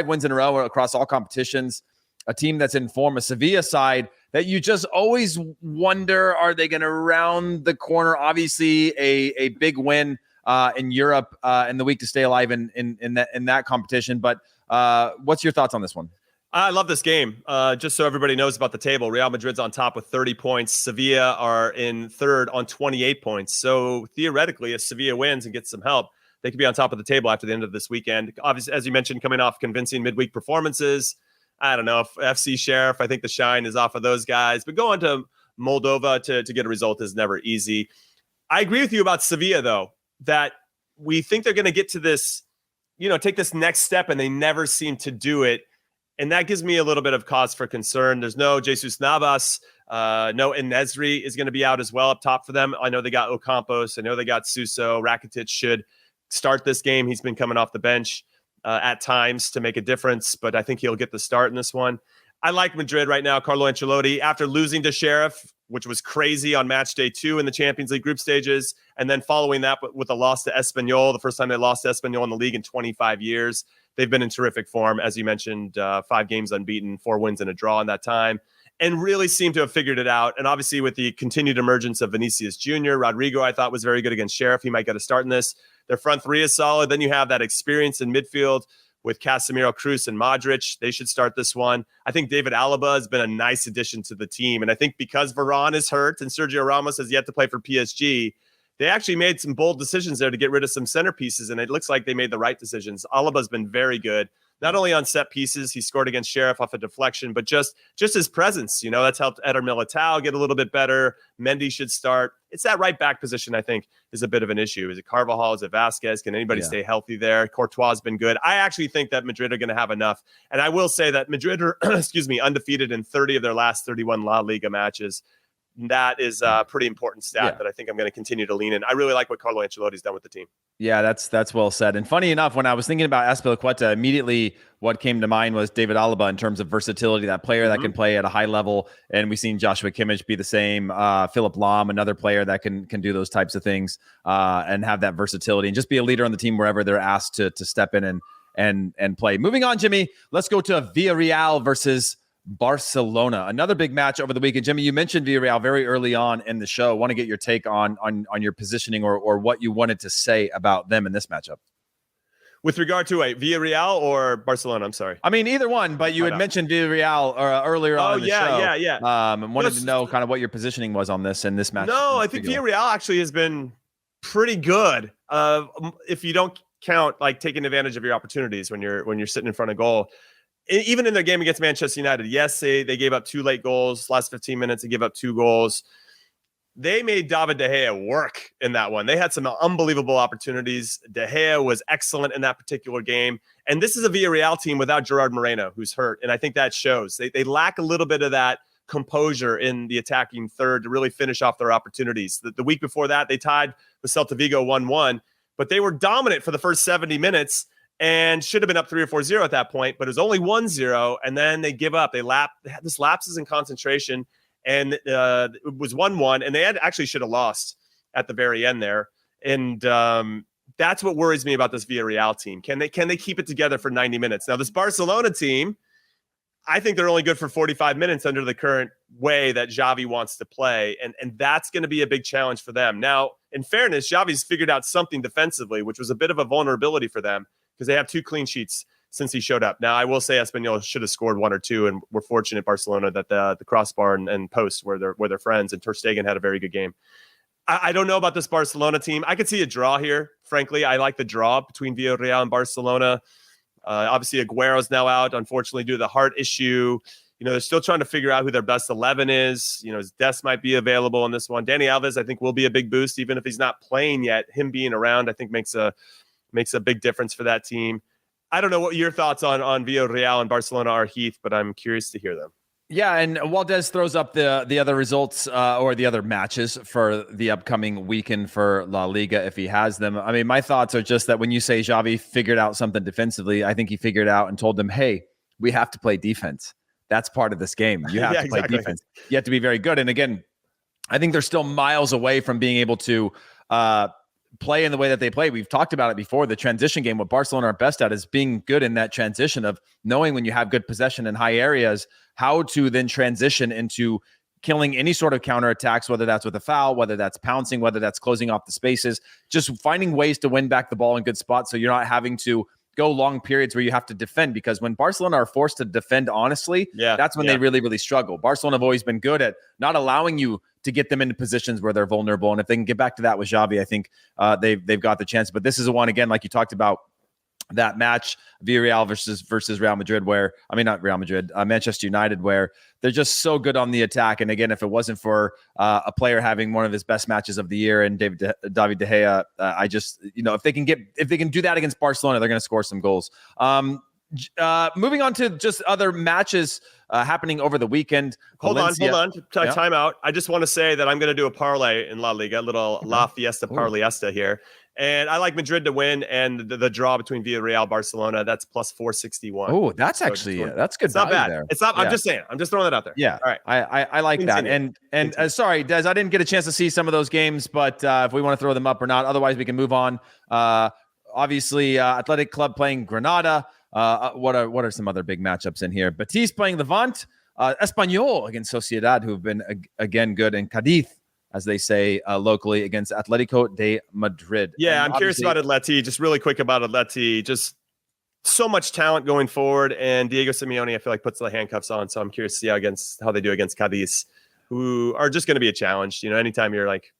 wins in a row across all competitions. A team that's in form, a Sevilla side that you just always wonder, are they going to round the corner? Obviously, a big win in Europe in the week to stay alive in that competition. But what's your thoughts on this one? I love this game. Just so everybody knows about the table, Real Madrid's on top with 30 points. Sevilla are in third on 28 points. So theoretically, if Sevilla wins and gets some help, they could be on top of the table after the end of this weekend. Obviously, as you mentioned, coming off convincing midweek performances. I don't know if FC Sheriff, I think the shine is off of those guys, but going to Moldova to get a result is never easy. I agree with you about Sevilla, though, that we think they're going to get to this, take this next step, and they never seem to do it. And that gives me a little bit of cause for concern. There's no Jesus Navas, no En-Nesyri is going to be out as well up top for them. I know they got Ocampos. I know they got Suso. Rakitic should start this game. He's been coming off the bench. at times to make a difference, but I think he'll get the start in this one. I like Madrid right now. Carlo Ancelotti, after losing to Sheriff, which was crazy on match day 2 in the Champions League group stages, and then following that with a loss to Espanyol, the first time they lost to Espanyol in the league in 25 years. They've been in terrific form. As you mentioned, 5 games unbeaten, 4 wins and a draw in that time, and really seem to have figured it out. And obviously with the continued emergence of Vinicius Jr., Rodrigo, I thought was very good against Sheriff. He might get a start in this. Their front 3 is solid. Then you have that experience in midfield with Casemiro, Cruz, and Modric. They should start this one. I think David Alaba has been a nice addition to the team. And I think because Varane is hurt and Sergio Ramos has yet to play for PSG, they actually made some bold decisions there to get rid of some centerpieces, and it looks like they made the right decisions. Alaba's been very good, not only on set pieces. He scored against Sheriff off a deflection, but just his presence. That's helped Eder Militao get a little bit better. Mendy should start. It's that right back position, I think, is a bit of an issue. Is it Carvajal? Is it Vasquez? Can anybody stay healthy there? Courtois has been good. I actually think that Madrid are going to have enough. And I will say that Madrid are, undefeated in 30 of their last 31 La Liga matches. That is a pretty important stat that I think I'm going to continue to lean in. I really like what Carlo Ancelotti's done with the team. Yeah, that's well said. And funny enough, when I was thinking about Azpilicueta, immediately what came to mind was David Alaba in terms of versatility, that player that can play at a high level. And we've seen Joshua Kimmich be the same. Philip Lahm, another player that can do those types of things and have that versatility and just be a leader on the team wherever they're asked to step in and play. Moving on, Jimmy, let's go to Villarreal versus Barcelona. Another big match over the weekend. Jimmy, you mentioned Villarreal very early on in the show. I want to get your take on your positioning or what you wanted to say about them in this matchup. With regard to Villarreal or Barcelona, I'm sorry. I mean, either one, but you had mentioned Villarreal earlier on in the show. And wanted to know kind of what your positioning was on this and this match. No, I think Villarreal actually has been pretty good. If you don't count like taking advantage of your opportunities when you're sitting in front of goal. Even in their game against Manchester United, yes, they gave up 2 late goals. Last 15 minutes, they gave up 2 goals. They made David De Gea work in that one. They had some unbelievable opportunities. De Gea was excellent in that particular game. And this is a Villarreal team without Gerard Moreno, who's hurt. And I think that shows. They lack a little bit of that composure in the attacking third to really finish off their opportunities. The week before that, they tied with Celta Vigo 1-1. But they were dominant for the first 70 minutes. And should have been up 3 or 4-0 at that point, but it was only 1-0, and then they give up. They had this lapses in concentration, and it was 1-1, and they actually should have lost at the very end there. And that's what worries me about this Villarreal team. Can they keep it together for 90 minutes? Now, this Barcelona team, I think they're only good for 45 minutes under the current way that Xavi wants to play, and that's going to be a big challenge for them. Now, in fairness, Xavi's figured out something defensively, which was a bit of a vulnerability for them, because they have 2 clean sheets since he showed up. Now, I will say Espanyol should have scored 1 or 2, and we're fortunate Barcelona that the crossbar and post were their friends, and Ter Stegen had a very good game. I don't know about this Barcelona team. I could see a draw here. Frankly, I like the draw between Villarreal and Barcelona. Obviously, Aguero's now out, unfortunately, due to the heart issue. They're still trying to figure out who their best 11 is. His Dest might be available in this one. Dani Alves, I think, will be a big boost, even if he's not playing yet. Him being around, I think, makes a big difference for that team. I don't know what your thoughts on Villarreal and Barcelona are, Heath, but I'm curious to hear them. Yeah, and Valdez throws up the other results or the other matches for the upcoming weekend for La Liga if he has them. I mean, my thoughts are just that when you say Xavi figured out something defensively, I think he figured out and told them, hey, we have to play defense. That's part of this game. You have to play defense. You have to be very good. And again, I think they're still miles away from being able to play in the way that they play. We've talked about it before. The transition game, what Barcelona are best at is being good in that transition of knowing when you have good possession in high areas, how to then transition into killing any sort of counterattacks, whether that's with a foul, whether that's pouncing, whether that's closing off the spaces, just finding ways to win back the ball in good spots so you're not having to go long periods where you have to defend, because when Barcelona are forced to defend honestly, that's when they really, really struggle. Barcelona have always been good at not allowing you to get them into positions where they're vulnerable. And if they can get back to that with Xavi, I think they've got the chance. But this is a one, again, like you talked about, that match, Villarreal versus Real Madrid, not Real Madrid, Manchester United, where they're just so good on the attack. And again, if it wasn't for a player having one of his best matches of the year and David De Gea, I just, if they can do that against Barcelona, they're going to score some goals. Moving on to just other matches happening over the weekend. Hold on. Time out. I just want to say that I'm going to do a parlay in La Liga, a little La Fiesta Parlayesta here. And I like Madrid to win, and the draw between Villarreal, Barcelona, that's plus 461. Oh, that's actually that's good. It's not bad. There. It's not. Yeah. I'm just saying. I'm just throwing that out there. Yeah. All right. I like Continue. that. And sorry, Des, I didn't get a chance to see some of those games, but if we want to throw them up or not, otherwise we can move on. Obviously, Athletic Club playing Granada. What are some other big matchups in here? Betis playing Levante. Espanyol against Sociedad, who've been again good, and Cadiz, as they say locally, against Atletico de Madrid. Yeah, and I'm curious about Atleti. Just really quick about Atleti. Just so much talent going forward, and Diego Simeone, I feel like, puts the handcuffs on. So I'm curious to see how they do against Cadiz, who are just going to be a challenge. Anytime you're like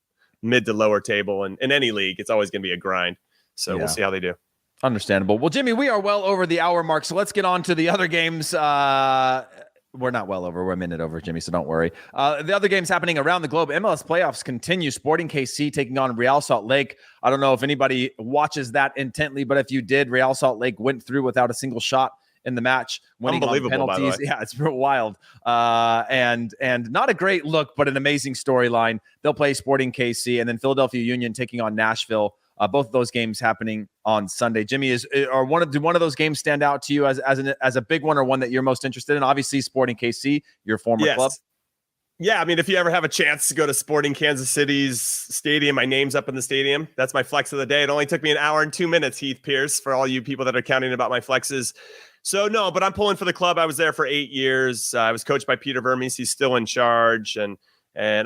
mid to lower table, and in any league, it's always going to be a grind. So we'll see how they do. Understandable. Well, Jimmy, we are well over the hour mark, so let's get on to the other games. We're not well over. We're a minute over, Jimmy, so don't worry. The other games happening around the globe. MLS playoffs continue. Sporting KC taking on Real Salt Lake. I don't know if anybody watches that intently, but if you did, Real Salt Lake went through without a single shot in the match, winning on penalties. By the way. Yeah, it's real wild. And not a great look, but an amazing storyline. They'll play Sporting KC, and then Philadelphia Union taking on Nashville. Both of those games happening on Sunday. Jimmy, do one of those games stand out to you as a big one, or one that you're most interested in? Obviously, Sporting KC, your former club. Yeah, I mean, if you ever have a chance to go to Sporting Kansas City's stadium, my name's up in the stadium. That's my flex of the day. It only took me an hour and 2 minutes, Heath Pierce, for all you people that are counting about my flexes. So no, but I'm pulling for the club. I was there for 8 years. I was coached by Peter Vermes. He's still in charge, and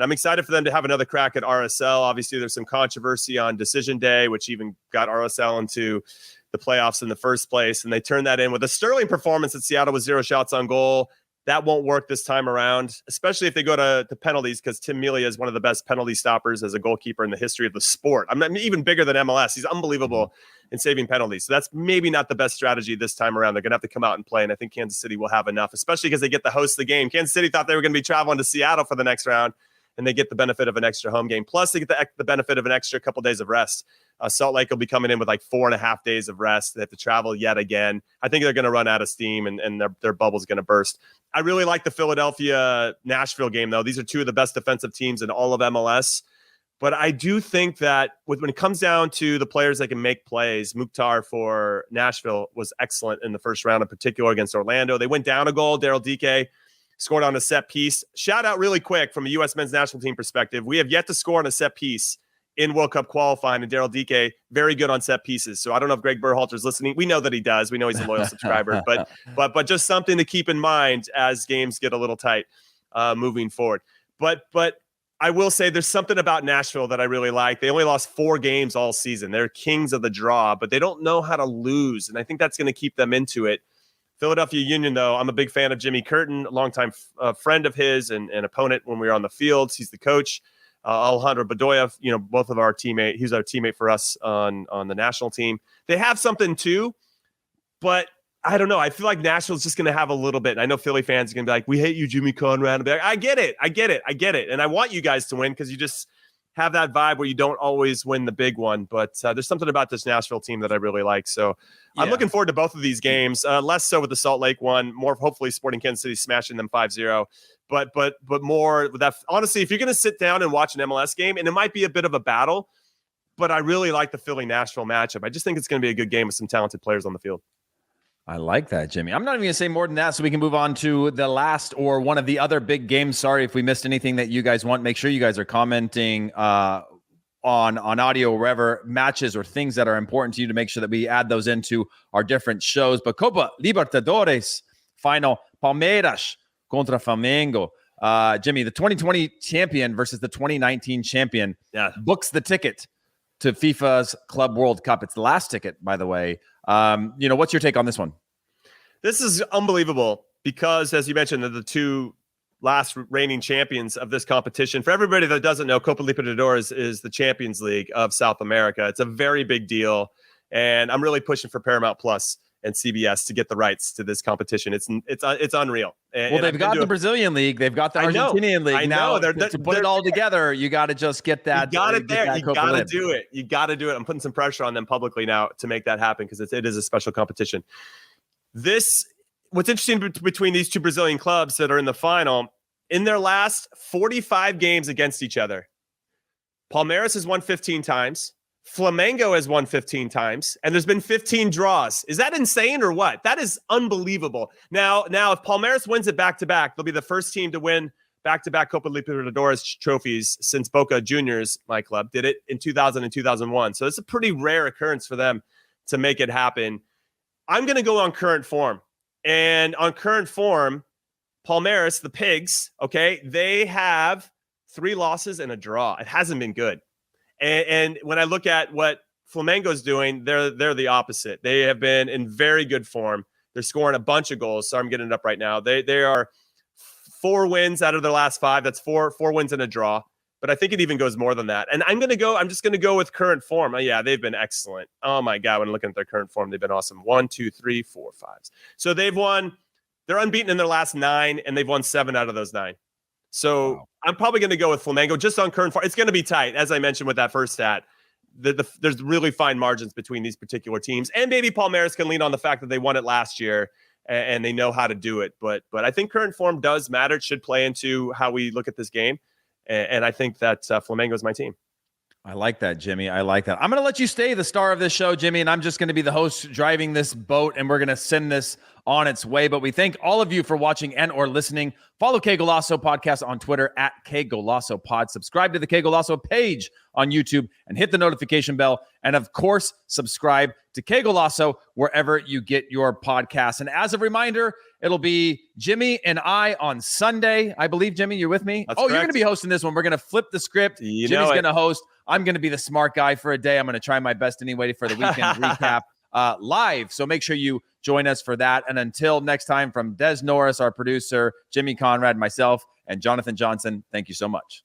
I'm excited for them to have another crack at RSL. Obviously, there's some controversy on decision day, which even got RSL into the playoffs in the first place. And they turned that in with a sterling performance at Seattle with 0 shots on goal. That won't work this time around, especially if they go to penalties, because Tim Melia is one of the best penalty stoppers as a goalkeeper in the history of the sport. I'm even bigger than MLS. He's unbelievable in saving penalties. So that's maybe not the best strategy this time around. They're going to have to come out and play, and I think Kansas City will have enough, especially because they get to host the game. Kansas City thought they were going to be traveling to Seattle for the next round, and they get the benefit of an extra home game. Plus, they get the benefit of an extra couple days of rest. Salt Lake will be coming in with like 4.5 days of rest. They have to travel yet again. I think they're going to run out of steam, and their bubble's going to burst. I really like the Philadelphia-Nashville game, though. These are two of the best defensive teams in all of MLS. But I do think that when it comes down to the players that can make plays, Mukhtar for Nashville was excellent in the first round, in particular against Orlando. They went down a goal. Daryl Dike scored on a set piece. Shout out really quick from a U.S. men's national team perspective. We have yet to score on a set piece in World Cup qualifying, and Daryl Dike, very good on set pieces. So I don't know if Greg Berhalter's listening. We know that he does. We know he's a loyal subscriber, but just something to keep in mind as games get a little tight moving forward. But I will say there's something about Nashville that I really like. They only lost 4 games all season. They're kings of the draw, but they don't know how to lose, and I think that's going to keep them into it. Philadelphia Union, though, I'm a big fan of Jimmy Curtin, a longtime friend of his and opponent when we were on the fields. He's the coach. Alejandro Bedoya, both of our teammate. He's our teammate for us on the national team. They have something too, but I don't know. I feel like Nashville's just going to have a little bit. And I know Philly fans are going to be like, "We hate you, Jimmy Conrad." And be like, I get it. And I want you guys to win because you just have that vibe where you don't always win the big one. But there's something about this Nashville team that I really like. So I'm looking forward to both of these games. Less so with the Salt Lake one. More hopefully Sporting Kansas City smashing them 5-0. But more with that. Honestly, if you're going to sit down and watch an MLS game, and it might be a bit of a battle, but I really like the Philly-Nashville matchup. I just think it's going to be a good game with some talented players on the field. I like that, Jimmy. I'm not even going to say more than that, so we can move on to the last or one of the other big games. Sorry if we missed anything that you guys want. Make sure you guys are commenting on audio or wherever, matches or things that are important to you, to make sure that we add those into our different shows. But Copa Libertadores final, Palmeiras contra Flamengo. Jimmy, the 2020 champion versus the 2019 champion books the ticket to FIFA's Club World Cup. It's the last ticket, by the way. What's your take on this one? This is unbelievable because, as you mentioned, they're the two last reigning champions of this competition. For everybody that doesn't know, Copa Libertadores is the Champions League of South America. It's a very big deal, and I'm really pushing for Paramount Plus and CBS to get the rights to this competition. It's unreal. And they've got the Brazilian League, they've got the Argentinian League. Now to put it all together, you got to just get that. You got it there. You got to do it. You got to do it. I'm putting some pressure on them publicly now to make that happen because it is a special competition. What's interesting between these two Brazilian clubs that are in the final, in their last 45 games against each other, Palmeiras has won 15 times. Flamengo has won 15 times, and there's been 15 draws. Is that insane or what? That is unbelievable. Now, if Palmeiras wins it back-to-back, they'll be the first team to win back-to-back Copa Libertadores trophies since Boca Juniors, my club, did it in 2000 and 2001. So it's a pretty rare occurrence for them to make it happen. I'm going to go on current form. And on current form, Palmeiras, the Pigs, okay, they have 3 losses and a draw. It hasn't been good. And when I look at what Flamengo's doing, they're the opposite. They have been in very good form. They're scoring a bunch of goals. So I'm getting it up right now. They are 4 wins out of their last 5. That's four wins and a draw. But I think it even goes more than that. And I'm just going to go with current form. Yeah, they've been excellent. Oh my God. When looking at their current form, they've been awesome. 1, 2, 3, 4, 5. So they're unbeaten in their last 9, and they've won 7 out of those 9. So wow. I'm probably going to go with Flamengo just on current form. It's going to be tight, as I mentioned with that first stat. There's really fine margins between these particular teams, and maybe Palmeiras can lean on the fact that they won it last year and they know how to do it. But I think current form does matter. It should play into how we look at this game, and I think that Flamengo is my team. I like that, Jimmy. I like that. I'm going to let you stay the star of this show, Jimmy, and I'm just going to be the host driving this boat, and we're going to send this on its way. But we thank all of you for watching and or listening. Follow Que Golazo Podcast on Twitter at Que Golazo Pod. Subscribe to the Que Golazo page on YouTube and hit the notification bell. And of course, subscribe to Que Golazo wherever you get your podcasts. And as a reminder, it'll be Jimmy and I on Sunday. I believe, Jimmy, you're with me? That's correct. You're going to be hosting this one. We're going to flip the script. Jimmy's going to host. I'm going to be the smart guy for a day. I'm going to try my best anyway for the weekend recap live. So make sure you join us for that. And until next time, from Des Norris, our producer, Jimmy Konrad, myself, and Jonathan Johnson, thank you so much.